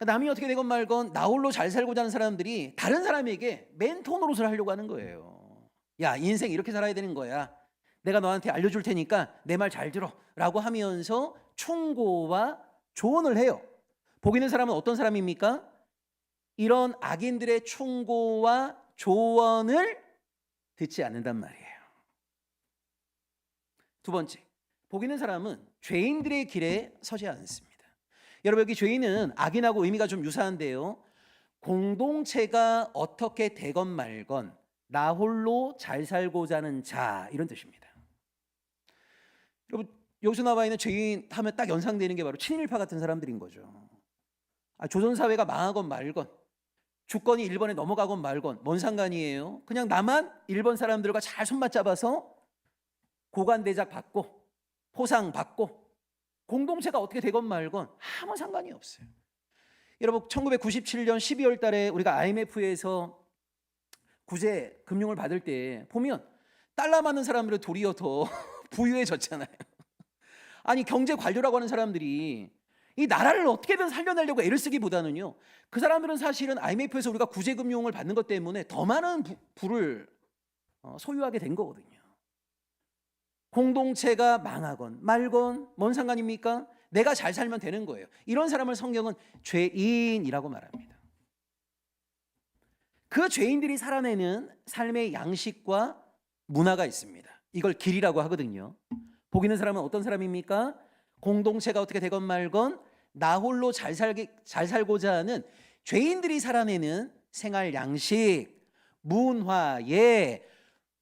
남이 어떻게 되건 말건 나 홀로 잘 살고자 하는 사람들이 다른 사람에게 멘토 노릇을 하려고 하는 거예요. 야, 인생 이렇게 살아야 되는 거야. 내가 너한테 알려줄 테니까 내 말 잘 들어 라고 하면서 충고와 조언을 해요. 복 있는 사람은 어떤 사람입니까? 이런 악인들의 충고와 조언을 듣지 않는단 말이에요. 두 번째, 복 있는 사람은 죄인들의 길에 서지 않습니다. 여러분 여기 죄인은 악인하고 의미가 좀 유사한데요, 공동체가 어떻게 되건 말건 나 홀로 잘 살고자 하는 자, 이런 뜻입니다. 여러분, 여기서 나와 있는 죄인 하면 딱 연상되는 게 바로 친일파 같은 사람들인 거죠. 조선사회가 망하건 말건, 주권이 일본에 넘어가건 말건 뭔 상관이에요. 그냥 나만 일본 사람들과 잘 손맞잡아서 고관대작 받고 포상 받고 공동체가 어떻게 되건 말건 아무 상관이 없어요. 여러분, 1997년 12월 달에 우리가 IMF에서 구제 금융을 받을 때 보면 달러 많은 사람들은 도리어 더 부유해졌잖아요. 아니, 경제 관료라고 하는 사람들이 이 나라를 어떻게든 살려내려고 애를 쓰기보다는요, 그 사람들은 사실은 IMF에서 우리가 구제 금융을 받는 것 때문에 더 많은 부를 소유하게 된 거거든요. 공동체가 망하건 말건 뭔 상관입니까? 내가 잘 살면 되는 거예요. 이런 사람을 성경은 죄인이라고 말합니다. 그 죄인들이 살아내는 삶의 양식과 문화가 있습니다. 이걸 길이라고 하거든요. 복 있는 사람은 어떤 사람입니까? 공동체가 어떻게 되건 말건 나 홀로 잘 살고자 하는 죄인들이 살아내는 생활 양식, 문화에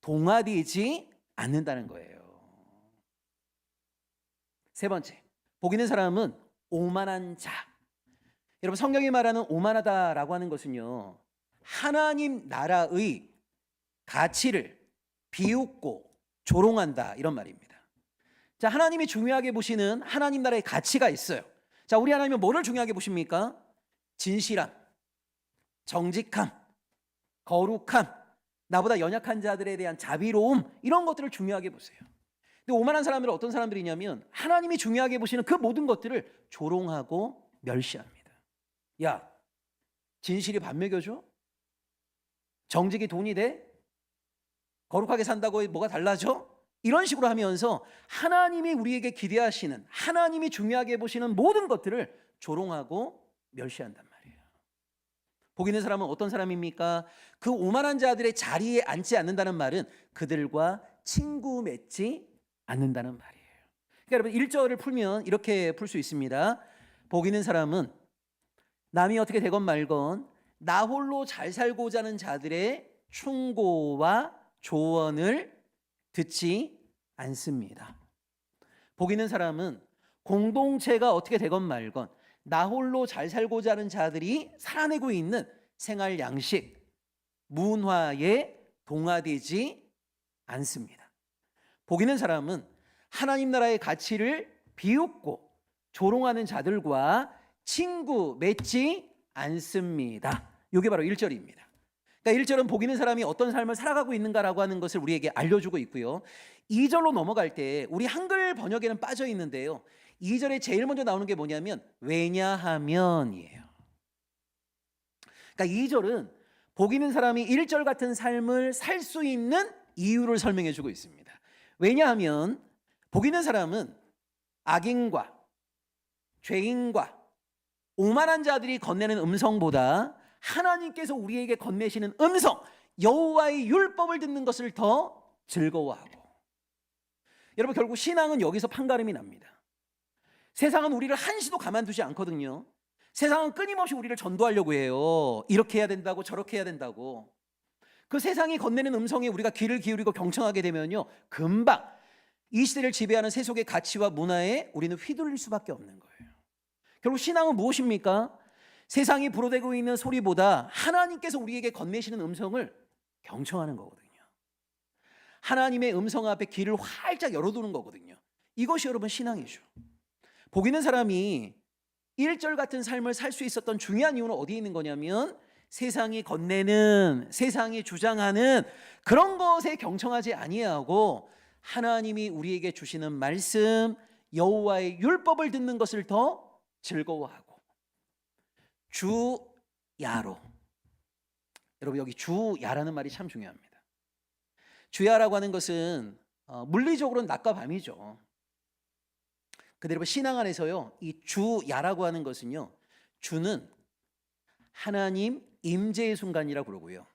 동화되지 않는다는 거예요. 세 번째, 복 있는 사람은 오만한 자. 여러분, 성경이 말하는 오만하다라고 하는 것은요, 하나님 나라의 가치를 비웃고 조롱한다, 이런 말입니다. 자, 하나님이 중요하게 보시는 하나님 나라의 가치가 있어요. 자, 우리 하나님은 뭐를 중요하게 보십니까? 진실함, 정직함, 거룩함, 나보다 연약한 자들에 대한 자비로움, 이런 것들을 중요하게 보세요. 근데 오만한 사람들은 어떤 사람들이냐면 하나님이 중요하게 보시는 그 모든 것들을 조롱하고 멸시합니다. 야, 진실이 밥 먹여줘? 정직이 돈이 돼? 거룩하게 산다고 뭐가 달라져? 이런 식으로 하면서 하나님이 우리에게 기대하시는, 하나님이 중요하게 보시는 모든 것들을 조롱하고 멸시한단 말이에요. 복 있는 사람은 어떤 사람입니까? 그 오만한 자들의 자리에 앉지 않는다는 말은 그들과 친구 맺지 않는다는 말이에요. 그러니까 여러분, 1절을 풀면 이렇게 풀 수 있습니다. 복 있는 사람은 남이 어떻게 되건 말건 나 홀로 잘 살고자 하는 자들의 충고와 조언을 듣지 않습니다. 복 있는 사람은 공동체가 어떻게 되건 말건 나 홀로 잘 살고자 하는 자들이 살아내고 있는 생활 양식, 문화에 동화되지 않습니다. 복 있는 사람은 하나님 나라의 가치를 비웃고 조롱하는 자들과 친구 맺지 않습니다. 이게 바로 1절입니다. 그러니까 1절은 복 있는 사람이 어떤 삶을 살아가고 있는가라고 하는 것을 우리에게 알려주고 있고요. 2절로 넘어갈 때 우리 한글 번역에는 빠져 있는데요, 2절에 제일 먼저 나오는 게 뭐냐면 왜냐하면이에요. 그러니까 2절은 복 있는 사람이 1절 같은 삶을 살 수 있는 이유를 설명해 주고 있습니다. 왜냐하면 복 있는 사람은 악인과 죄인과 오만한 자들이 건네는 음성보다 하나님께서 우리에게 건네시는 음성, 여호와의 율법을 듣는 것을 더 즐거워하고, 여러분, 결국 신앙은 여기서 판가름이 납니다. 세상은 우리를 한시도 가만두지 않거든요. 세상은 끊임없이 우리를 전도하려고 해요. 이렇게 해야 된다고, 저렇게 해야 된다고. 그 세상이 건네는 음성에 우리가 귀를 기울이고 경청하게 되면요, 금방 이 시대를 지배하는 세속의 가치와 문화에 우리는 휘둘릴 수밖에 없는 거예요. 결국 신앙은 무엇입니까? 세상이 불어대고 있는 소리보다 하나님께서 우리에게 건네시는 음성을 경청하는 거거든요. 하나님의 음성 앞에 귀를 활짝 열어두는 거거든요. 이것이 여러분 신앙이죠. 복 있는 사람이 1절 같은 삶을 살 수 있었던 중요한 이유는 어디에 있는 거냐면 세상이 건네는, 세상이 주장하는 그런 것에 경청하지 아니하고 하나님이 우리에게 주시는 말씀, 여호와의 율법을 듣는 것을 더 즐거워하고, 주야로. 여러분, 여기 주야라는 말이 참 중요합니다. 주야라고 하는 것은 물리적으로는 낮과 밤이죠. 근데 여러분, 신앙 안에서요, 이 주야라고 하는 것은요, 주는 하나님 임재의 순간이라고 그러고요,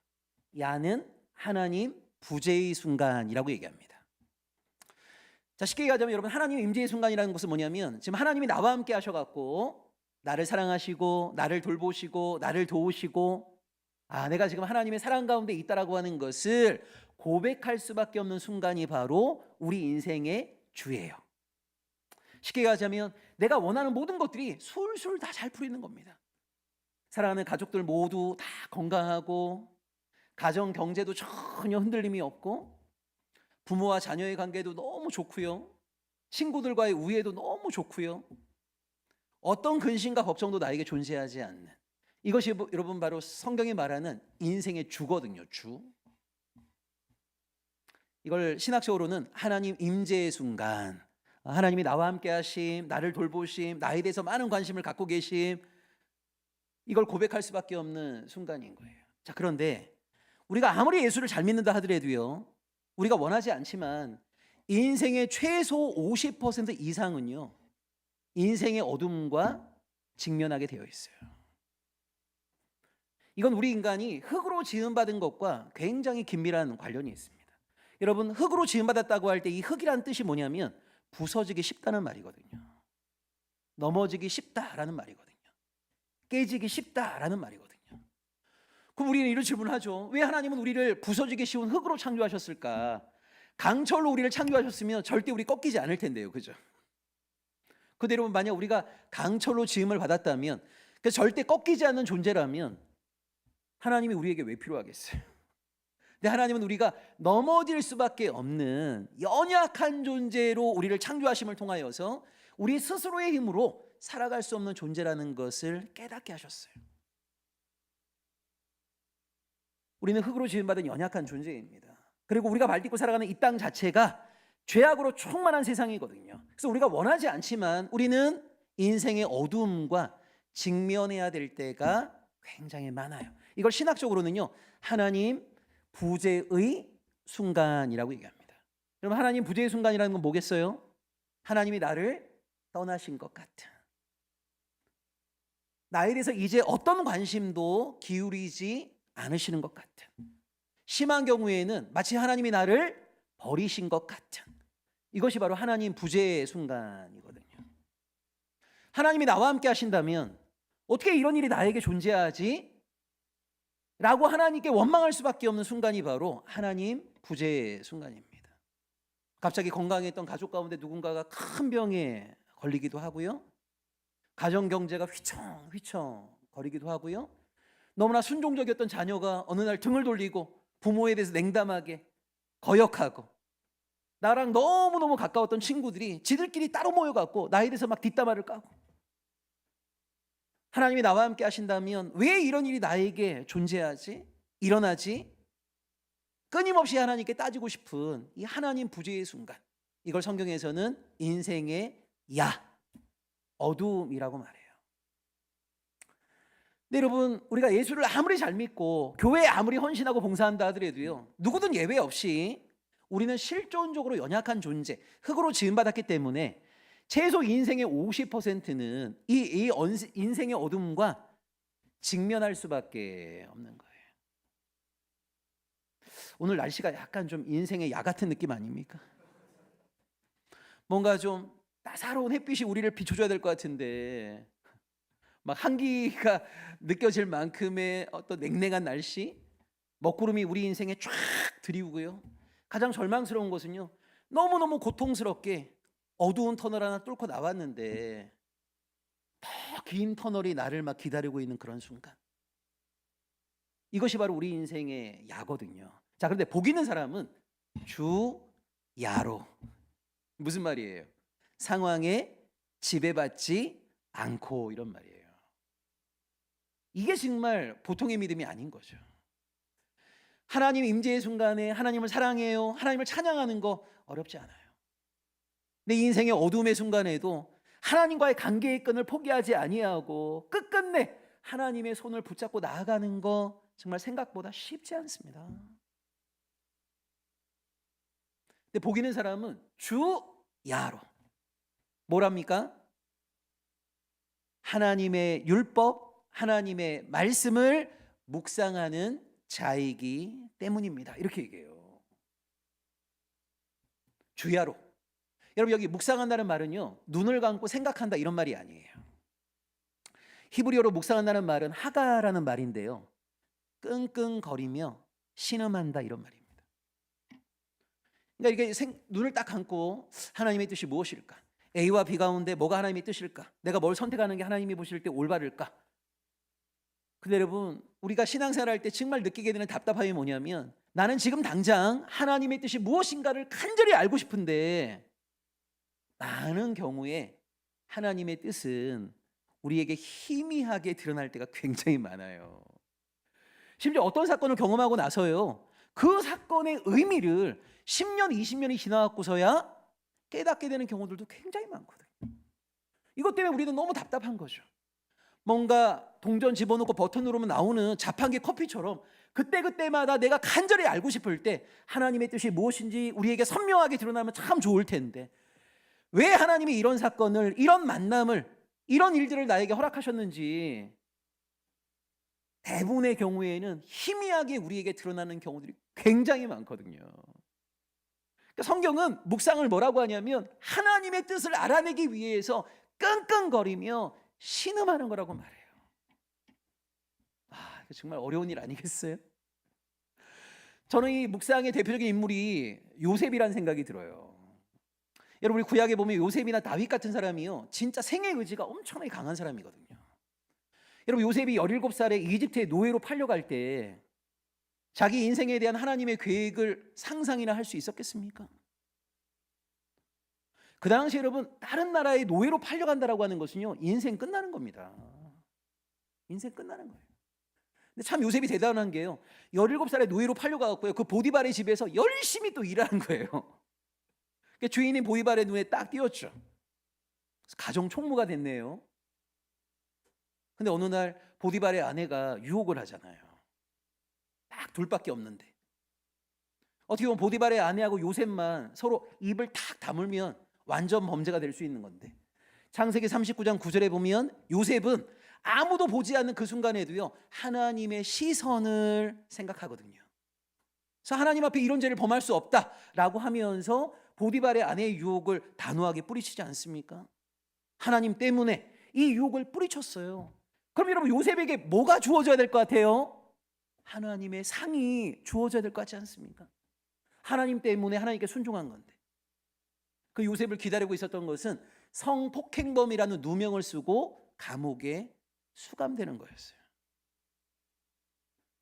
야는 하나님 부재의 순간이라고 얘기합니다. 자, 쉽게 얘기하자면 여러분, 하나님 임재의 순간이라는 것은 뭐냐면 지금 하나님이 나와 함께 하셔갖고 나를 사랑하시고 나를 돌보시고 나를 도우시고 내가 지금 하나님의 사랑 가운데 있다라고 하는 것을 고백할 수밖에 없는 순간이 바로 우리 인생의 주예요. 쉽게 얘기하자면 내가 원하는 모든 것들이 술술 다 잘 풀리는 겁니다. 사랑하는 가족들 모두 다 건강하고, 가정 경제도 전혀 흔들림이 없고, 부모와 자녀의 관계도 너무 좋고요, 친구들과의 우애도 너무 좋고요, 어떤 근심과 걱정도 나에게 존재하지 않는, 이것이 여러분 바로 성경이 말하는 인생의 주거든요. 주. 이걸 신학적으로는 하나님 임재의 순간, 하나님이 나와 함께 하심, 나를 돌보심, 나에 대해서 많은 관심을 갖고 계심, 이걸 고백할 수밖에 없는 순간인 거예요. 자, 그런데 우리가 아무리 예수를 잘 믿는다 하더라도요, 우리가 원하지 않지만 인생의 최소 50% 이상은요, 인생의 어둠과 직면하게 되어 있어요. 이건 우리 인간이 흙으로 지음받은 것과 굉장히 긴밀한 관련이 있습니다. 여러분, 흙으로 지음받았다고 할 때 이 흙이라는 뜻이 뭐냐면 부서지기 쉽다는 말이거든요. 넘어지기 쉽다라는 말이거든요. 깨지기 쉽다라는 말이거든요. 그럼 우리는 이런 질문을 하죠. 왜 하나님은 우리를 부서지기 쉬운 흙으로 창조하셨을까? 강철로 우리를 창조하셨으면 절대 우리 꺾이지 않을 텐데요. 그죠? 그대로 만약 우리가 강철로 지음을 받았다면, 그 절대 꺾이지 않는 존재라면 하나님이 우리에게 왜 필요하겠어요? 근데 하나님은 우리가 넘어질 수밖에 없는 연약한 존재로 우리를 창조하심을 통하여서 우리 스스로의 힘으로 살아갈 수 없는 존재라는 것을 깨닫게 하셨어요. 우리는 흙으로 지음받은 연약한 존재입니다. 그리고 우리가 말딛고 살아가는 이 땅 자체가 죄악으로 충만한 세상이거든요. 그래서 우리가 원하지 않지만 우리는 인생의 어두움과 직면해야 될 때가 굉장히 많아요. 이걸 신학적으로는요, 하나님 부재의 순간이라고 얘기합니다. 여러분, 하나님 부재의 순간이라는 건 뭐겠어요? 하나님이 나를 떠나신 것 같은, 나에 대해서 이제 어떤 관심도 기울이지 않으시는 것 같은, 심한 경우에는 마치 하나님이 나를 버리신 것 같은, 이것이 바로 하나님 부재의 순간이거든요. 하나님이 나와 함께 하신다면 어떻게 이런 일이 나에게 존재하지? 라고 하나님께 원망할 수밖에 없는 순간이 바로 하나님 부재의 순간입니다. 갑자기 건강했던 가족 가운데 누군가가 큰 병에 걸리기도 하고요, 가정 경제가 휘청휘청 거리기도 하고요, 너무나 순종적이었던 자녀가 어느 날 등을 돌리고 부모에 대해서 냉담하게 거역하고, 나랑 너무너무 가까웠던 친구들이 지들끼리 따로 모여갖고 나에 대해서 막 뒷담화를 까고, 하나님이 나와 함께 하신다면 왜 이런 일이 나에게 존재하지? 일어나지? 끊임없이 하나님께 따지고 싶은 이 하나님 부재의 순간, 이걸 성경에서는 인생의 어두움이라고 말해요. 근데 여러분, 우리가 예수를 아무리 잘 믿고 교회에 아무리 헌신하고 봉사한다 하더라도요, 누구든 예외 없이 우리는 실존적으로 연약한 존재, 흙으로 지음받았기 때문에 최소 인생의 50%는 이 인생의 어둠과 직면할 수밖에 없는 거예요. 오늘 날씨가 약간 좀 인생의 같은 느낌 아닙니까? 뭔가 좀 따사로운 햇빛이 우리를 비춰줘야 될 것 같은데 막 한기가 느껴질 만큼의 어떤 냉랭한 날씨, 먹구름이 우리 인생에 쫙 들이우고요, 가장 절망스러운 것은요, 너무너무 고통스럽게 어두운 터널 하나 뚫고 나왔는데 더 긴 터널이 나를 막 기다리고 있는 그런 순간, 이것이 바로 우리 인생의 야거든요. 자, 그런데 복 있는 사람은 주야로, 무슨 말이에요? 상황에 지배받지 않고, 이런 말이에요. 이게 정말 보통의 믿음이 아닌 거죠. 하나님 임재의 순간에 하나님을 사랑해요, 하나님을 찬양하는 거 어렵지 않아요. 내 인생의 어둠의 순간에도 하나님과의 관계의 끈을 포기하지 아니하고 끝끝내 하나님의 손을 붙잡고 나아가는 거 정말 생각보다 쉽지 않습니다. 근데 복 있는 사람은 주야로, 뭐랍니까? 하나님의 율법, 하나님의 말씀을 묵상하는 자이기 때문입니다. 이렇게 얘기해요. 주야로. 여러분, 여기 묵상한다는 말은요, 눈을 감고 생각한다 이런 말이 아니에요. 히브리어로 묵상한다는 말은 하가라는 말인데요, 끙끙거리며 신음한다, 이런 말입니다. 그러니까 이게 눈을 딱 감고 하나님의 뜻이 무엇일까? A와 B 가운데 뭐가 하나님의 뜻일까? 내가 뭘 선택하는 게 하나님이 보실 때 올바를까? 근데 여러분, 우리가 신앙생활 할 때 정말 느끼게 되는 답답함이 뭐냐면, 나는 지금 당장 하나님의 뜻이 무엇인가를 간절히 알고 싶은데, 많은 경우에 하나님의 뜻은 우리에게 희미하게 드러날 때가 굉장히 많아요. 심지어 어떤 사건을 경험하고 나서요, 그 사건의 의미를 10년, 20년이 지나갖고서야 깨닫게 되는 경우들도 굉장히 많거든요. 이것 때문에 우리는 너무 답답한 거죠. 뭔가 동전 집어넣고 버튼 누르면 나오는 자판기 커피처럼 그때그때마다 내가 간절히 알고 싶을 때 하나님의 뜻이 무엇인지 우리에게 선명하게 드러나면 참 좋을 텐데, 왜 하나님이 이런 사건을, 이런 만남을, 이런 일들을 나에게 허락하셨는지 대부분의 경우에는 희미하게 우리에게 드러나는 경우들이 굉장히 많거든요. 그러니까 성경은 묵상을 뭐라고 하냐면 하나님의 뜻을 알아내기 위해서 끙끙거리며 신음하는 거라고 말해요. 정말 어려운 일 아니겠어요? 저는 이 묵상의 대표적인 인물이 요셉이라는 생각이 들어요. 여러분, 우리 구약에 보면 요셉이나 다윗 같은 사람이요, 진짜 생애 의지가 엄청나게 강한 사람이거든요. 여러분, 요셉이 17살에 이집트의 노예로 팔려갈 때 자기 인생에 대한 하나님의 계획을 상상이나 할 수 있었겠습니까? 그 당시 여러분, 다른 나라의 노예로 팔려간다라고 하는 것은요, 인생 끝나는 겁니다. 인생 끝나는 거예요. 근데 참 요셉이 대단한 게요, 17살에 노예로 팔려가고요, 그 보디발의 집에서 열심히 또 일하는 거예요. 그러니까 주인인 보디발의 눈에 딱 띄었죠. 가정 총무가 됐네요. 근데 어느 날 보디발의 아내가 유혹을 하잖아요. 딱 둘밖에 없는데. 어떻게 보면 보디발의 아내하고 요셉만 서로 입을 탁 다물면 완전 범죄가 될 수 있는 건데, 창세기 39장 9절에 보면 요셉은 아무도 보지 않는 그 순간에도요, 하나님의 시선을 생각하거든요. 그래서 하나님 앞에 이런 죄를 범할 수 없다라고 하면서 보디발의 아내의 유혹을 단호하게 뿌리치지 않습니까? 하나님 때문에 이 유혹을 뿌리쳤어요. 그럼 여러분, 요셉에게 뭐가 주어져야 될 것 같아요? 하나님의 상이 주어져야 될 것 같지 않습니까? 하나님 때문에 하나님께 순종한 건데, 그 요셉을 기다리고 있었던 것은 성폭행범이라는 누명을 쓰고 감옥에 수감되는 거였어요.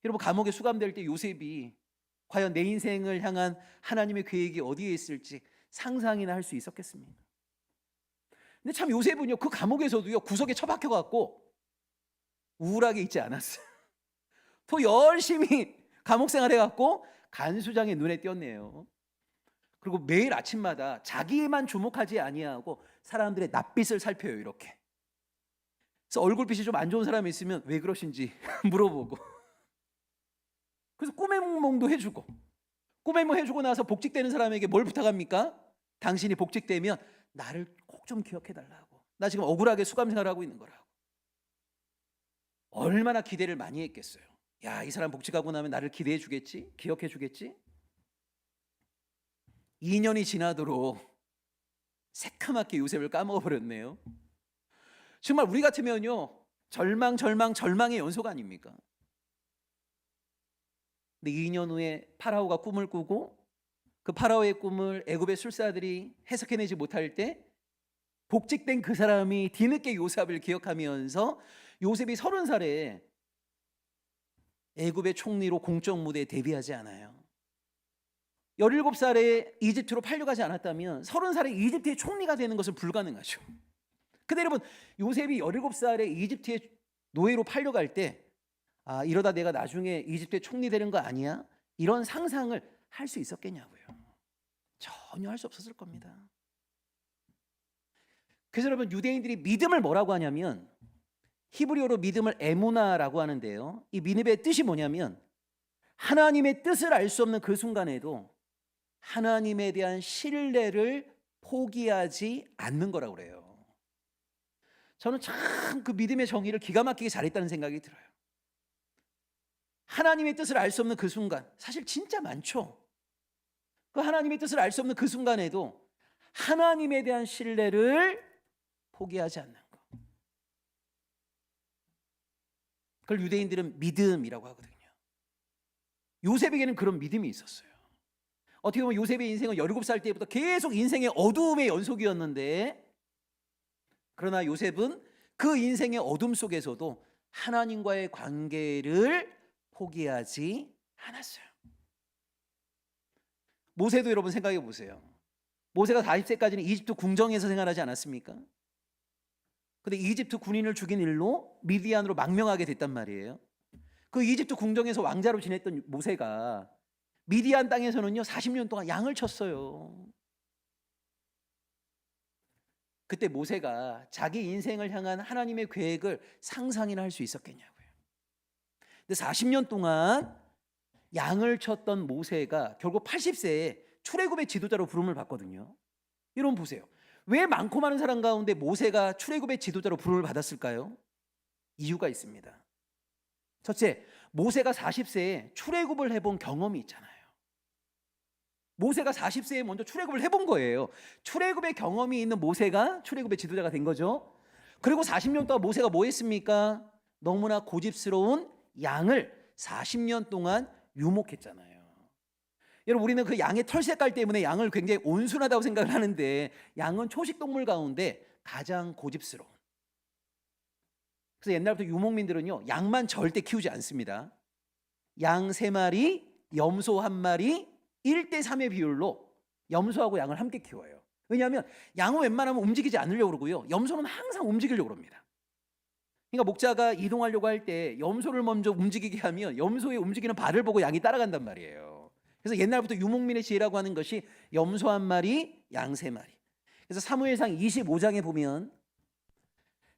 여러분, 감옥에 수감될 때 요셉이 과연 내 인생을 향한 하나님의 계획이 어디에 있을지 상상이나 할 수 있었겠습니까? 근데 참 요셉은요, 그 감옥에서도요, 구석에 처박혀 갖고 우울하게 있지 않았어요. 더 열심히 감옥 생활해 갖고 간수장의 눈에 띄었네요. 그리고 매일 아침마다 자기만 주목하지 아니하고 사람들의 낯빛을 살펴요, 이렇게. 그래서 얼굴빛이 좀 안 좋은 사람이 있으면 왜 그러신지 물어보고, 그래서 꿈의 몽도 해주고, 꿈의 몽 해주고 나서 복직되는 사람에게 뭘 부탁합니까? 당신이 복직되면 나를 꼭 좀 기억해달라고. 나 지금 억울하게 수감 생활하고 있는 거라고. 얼마나 기대를 많이 했겠어요. 야, 이 사람 복직하고 나면 나를 기대해 주겠지? 기억해 주겠지? 2년이 지나도록 새카맣게 요셉을 까먹어버렸네요. 정말 우리 같으면요, 절망의 연속 아닙니까? 근데 2년 후에 파라오가 꿈을 꾸고 그 파라오의 꿈을 애굽의 술사들이 해석해내지 못할 때 복직된 그 사람이 뒤늦게 요셉을 기억하면서 요셉이 30살에 애굽의 총리로 공적 무대에 데뷔하지 않아요. 17살에 이집트로 팔려가지 않았다면 30살에 이집트의 총리가 되는 것은 불가능하죠. 근데 여러분, 요셉이 17살에 이집트의 노예로 팔려갈 때, 이러다 내가 나중에 이집트의 총리 되는 거 아니야? 이런 상상을 할 수 있었겠냐고요. 전혀 할 수 없었을 겁니다. 그래서 여러분, 유대인들이 믿음을 뭐라고 하냐면 히브리어로 믿음을 에무나라고 하는데요, 이 믿음의 뜻이 뭐냐면 하나님의 뜻을 알 수 없는 그 순간에도 하나님에 대한 신뢰를 포기하지 않는 거라고 그래요. 저는 참 그 믿음의 정의를 기가 막히게 잘했다는 생각이 들어요. 하나님의 뜻을 알 수 없는 그 순간, 사실 진짜 많죠. 그 하나님의 뜻을 알 수 없는 그 순간에도 하나님에 대한 신뢰를 포기하지 않는 것, 그걸 유대인들은 믿음이라고 하거든요. 요셉에게는 그런 믿음이 있었어요. 어떻게 보면 요셉의 인생은 17살 때부터 계속 인생의 어두움의 연속이었는데, 그러나 요셉은 그 인생의 어둠 속에서도 하나님과의 관계를 포기하지 않았어요. 모세도 여러분 생각해 보세요. 모세가 40세까지는 이집트 궁정에서 생활하지 않았습니까? 근데 이집트 군인을 죽인 일로 미디안으로 망명하게 됐단 말이에요. 그 이집트 궁정에서 왕자로 지냈던 모세가 미디안 땅에서는요 40년 동안 양을 쳤어요. 그때 모세가 자기 인생을 향한 하나님의 계획을 상상이나 할 수 있었겠냐고요. 근데 40년 동안 양을 쳤던 모세가 결국 80세에 출애굽의 지도자로 부름을 받거든요. 여러분 보세요. 왜 많고 많은 사람 가운데 모세가 출애굽의 지도자로 부름을 받았을까요? 이유가 있습니다. 첫째, 모세가 40세에 출애굽을 해본 경험이 있잖아요. 모세가 40세에 먼저 출애굽을 해본 거예요. 출애굽의 경험이 있는 모세가 출애굽의 지도자가 된 거죠. 그리고 40년 동안 모세가 뭐 했습니까? 너무나 고집스러운 양을 40년 동안 유목했잖아요. 여러분, 우리는 그 양의 털 색깔 때문에 양을 굉장히 온순하다고 생각을 하는데, 양은 초식 동물 가운데 가장 고집스러운. 그래서 옛날부터 유목민들은요 양만 절대 키우지 않습니다. 양 3마리, 염소 1마리 1대3의 비율로 염소하고 양을 함께 키워요. 왜냐하면 양은 웬만하면 움직이지 않으려고 그러고요, 염소는 항상 움직이려고 합니다. 그러니까 목자가 이동하려고 할 때 염소를 먼저 움직이게 하면 염소의 움직이는 발을 보고 양이 따라간단 말이에요. 그래서 옛날부터 유목민의 지혜라고 하는 것이 염소 1마리, 양 3마리. 그래서 사무엘상 25장에 보면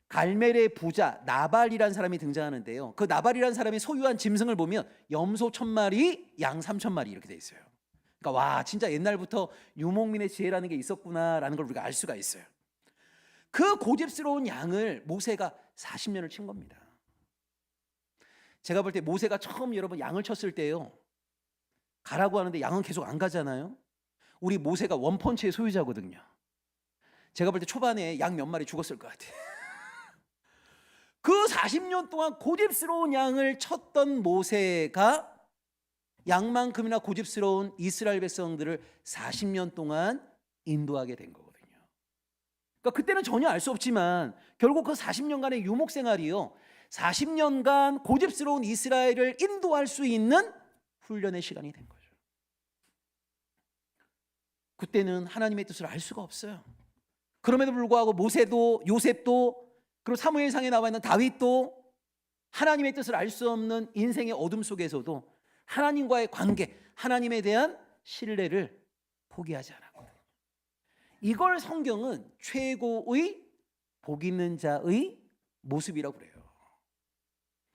갈멜의 부자 나발이라는 사람이 등장하는데요, 그 나발이라는 사람이 소유한 짐승을 보면 염소 1000마리, 양 3000마리 이렇게 돼 있어요. 그러니까 와, 진짜 옛날부터 유목민의 지혜라는 게 있었구나라는 걸 우리가 알 수가 있어요. 그 고집스러운 양을 모세가 40년을 친 겁니다. 제가 볼 때 모세가 처음 여러분 양을 쳤을 때요, 가라고 하는데 양은 계속 안 가잖아요. 우리 모세가 원펀치의 소유자거든요. 제가 볼 때 초반에 양 몇 마리 죽었을 것 같아요. 그 40년 동안 고집스러운 양을 쳤던 모세가 양만큼이나 고집스러운 이스라엘 백성들을 40년 동안 인도하게 된 거거든요. 그러니까 그때는 전혀 알 수 없지만 결국 그 40년간의 유목 생활이요, 40년간 고집스러운 이스라엘을 인도할 수 있는 훈련의 시간이 된 거죠. 그때는 하나님의 뜻을 알 수가 없어요. 그럼에도 불구하고 모세도, 요셉도, 그리고 사무엘상에 나와 있는 다윗도 하나님의 뜻을 알 수 없는 인생의 어둠 속에서도 하나님과의 관계, 하나님에 대한 신뢰를 포기하지 않았거든요. 이걸 성경은 최고의 복 있는 자의 모습이라고 그래요.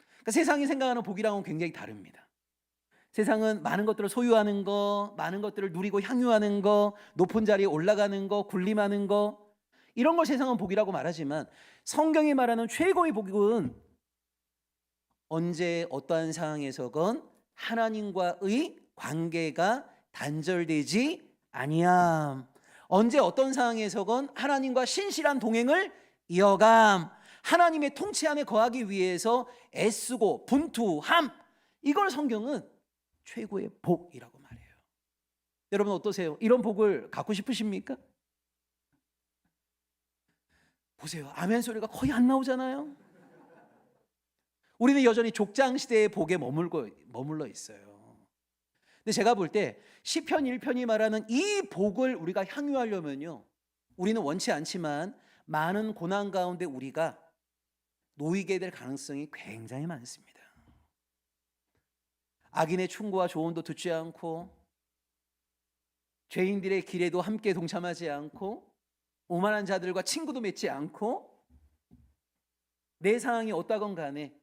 그러니까 세상이 생각하는 복이랑은 굉장히 다릅니다. 세상은 많은 것들을 소유하는 거, 많은 것들을 누리고 향유하는 거, 높은 자리에 올라가는 거, 군림하는 거, 이런 걸 세상은 복이라고 말하지만 성경이 말하는 최고의 복은 언제 어떠한 상황에서건 하나님과의 관계가 단절되지 아니함, 언제 어떤 상황에서건 하나님과 신실한 동행을 이어감, 하나님의 통치 안에 거하기 위해서 애쓰고 분투함, 이걸 성경은 최고의 복이라고 말해요. 여러분 어떠세요? 이런 복을 갖고 싶으십니까? 보세요, 아멘 소리가 거의 안 나오잖아요. 우리는 여전히 족장 시대의 복에 머물러 있어요. 근데 제가 볼 때 시편 1편이 말하는 이 복을 우리가 향유하려면요, 우리는 원치 않지만 많은 고난 가운데 우리가 놓이게 될 가능성이 굉장히 많습니다. 악인의 충고와 조언도 듣지 않고, 죄인들의 길에도 함께 동참하지 않고, 오만한 자들과 친구도 맺지 않고, 내 상황이 어떠건 간에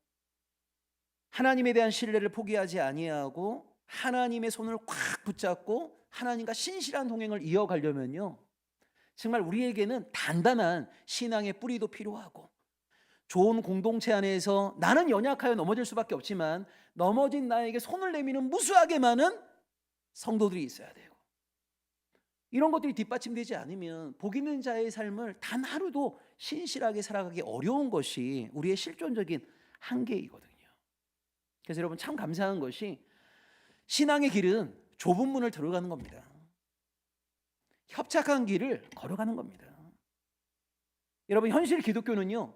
하나님에 대한 신뢰를 포기하지 아니하고 하나님의 손을 꽉 붙잡고 하나님과 신실한 동행을 이어가려면요, 정말 우리에게는 단단한 신앙의 뿌리도 필요하고, 좋은 공동체 안에서 나는 연약하여 넘어질 수밖에 없지만 넘어진 나에게 손을 내미는 무수하게 많은 성도들이 있어야 되고, 이런 것들이 뒷받침되지 않으면 복 있는 자의 삶을 단 하루도 신실하게 살아가기 어려운 것이 우리의 실존적인 한계이거든요. 그래서 여러분 참 감사한 것이 신앙의 길은 좁은 문을 들어가는 겁니다. 협착한 길을 걸어가는 겁니다. 여러분, 현실 기독교는요,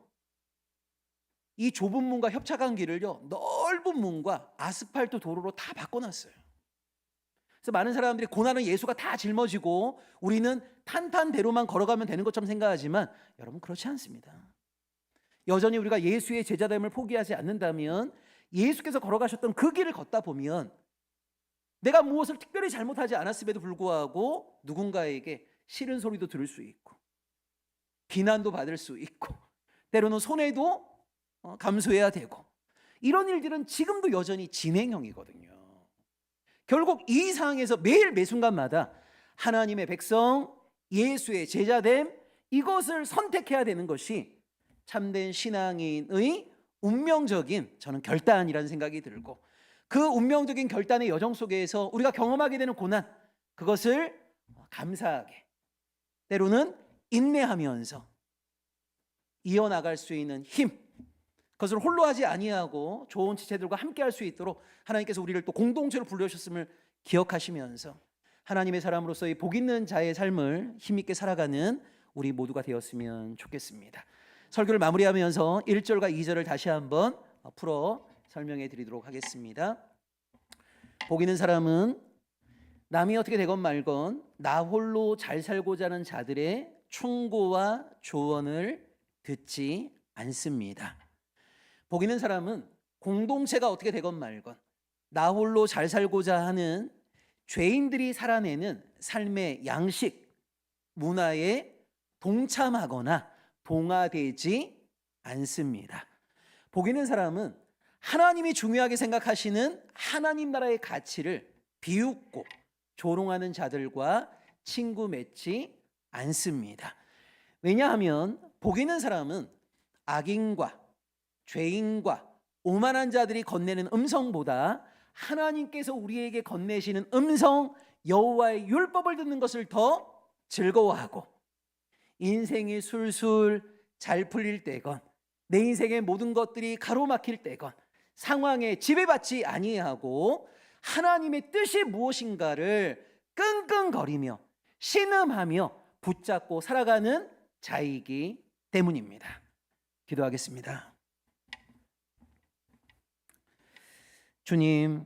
이 좁은 문과 협착한 길을요, 넓은 문과 아스팔트 도로로 다 바꿔놨어요. 그래서 많은 사람들이 고난은 예수가 다 짊어지고 우리는 탄탄대로만 걸어가면 되는 것처럼 생각하지만 여러분, 그렇지 않습니다. 여전히 우리가 예수의 제자됨을 포기하지 않는다면 예수께서 걸어가셨던 그 길을 걷다 보면 내가 무엇을 특별히 잘못하지 않았음에도 불구하고 누군가에게 싫은 소리도 들을 수 있고 비난도 받을 수 있고 때로는 손해도 감수해야 되고, 이런 일들은 지금도 여전히 진행형이거든요. 결국 이 상황에서 매일 매순간마다 하나님의 백성, 예수의 제자됨, 이것을 선택해야 되는 것이 참된 신앙인의 운명적인, 저는 결단이라는 생각이 들고, 그 운명적인 결단의 여정 속에서 우리가 경험하게 되는 고난, 그것을 감사하게, 때로는 인내하면서 이어나갈 수 있는 힘, 그것을 홀로 하지 아니하고 좋은 지체들과 함께 할 수 있도록 하나님께서 우리를 또 공동체로 불러주셨음을 기억하시면서 하나님의 사람으로서의 복 있는 자의 삶을 힘있게 살아가는 우리 모두가 되었으면 좋겠습니다. 설교를 마무리하면서 1절과 2절을 다시 한번 풀어 설명해 드리도록 하겠습니다. 복 있는 사람은 남이 어떻게 되건 말건 나 홀로 잘 살고자 하는 자들의 충고와 조언을 듣지 않습니다. 복 있는 사람은 공동체가 어떻게 되건 말건 나 홀로 잘 살고자 하는 죄인들이 살아내는 삶의 양식, 문화에 동참하거나 동화되지 않습니다. 복 있는 사람은 하나님이 중요하게 생각하시는 하나님 나라의 가치를 비웃고 조롱하는 자들과 친구 맺지 않습니다. 왜냐하면 복 있는 사람은 악인과 죄인과 오만한 자들이 건네는 음성보다 하나님께서 우리에게 건네시는 음성, 여호와의 율법을 듣는 것을 더 즐거워하고, 인생이 술술 잘 풀릴 때건 내 인생의 모든 것들이 가로막힐 때건 상황에 지배받지 아니하고 하나님의 뜻이 무엇인가를 끙끙거리며 신음하며 붙잡고 살아가는 자이기 때문입니다. 기도하겠습니다. 주님,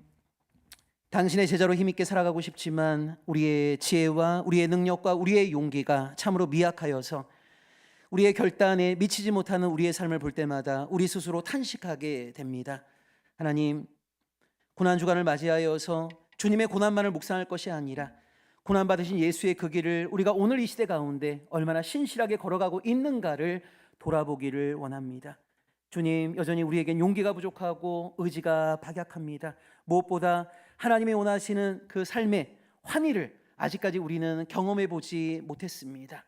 당신의 제자로 힘있게 살아가고 싶지만 우리의 지혜와 우리의 능력과 우리의 용기가 참으로 미약하여서 우리의 결단에 미치지 못하는 우리의 삶을 볼 때마다 우리 스스로 탄식하게 됩니다. 하나님, 고난주간을 맞이하여서 주님의 고난만을 묵상할 것이 아니라 고난받으신 예수의 그 길을 우리가 오늘 이 시대 가운데 얼마나 신실하게 걸어가고 있는가를 돌아보기를 원합니다. 주님, 여전히 우리에겐 용기가 부족하고 의지가 박약합니다. 무엇보다 하나님이 원하시는 그 삶의 환희를 아직까지 우리는 경험해 보지 못했습니다.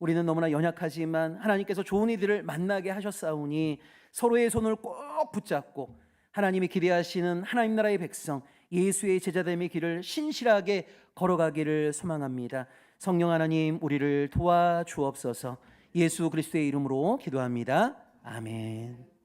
우리는 너무나 연약하지만 하나님께서 좋은 이들을 만나게 하셨사오니 서로의 손을 꼭 붙잡고 하나님이 기대하시는 하나님 나라의 백성, 예수의 제자됨의 길을 신실하게 걸어가기를 소망합니다. 성령 하나님, 우리를 도와주옵소서. 예수 그리스도의 이름으로 기도합니다. 아멘.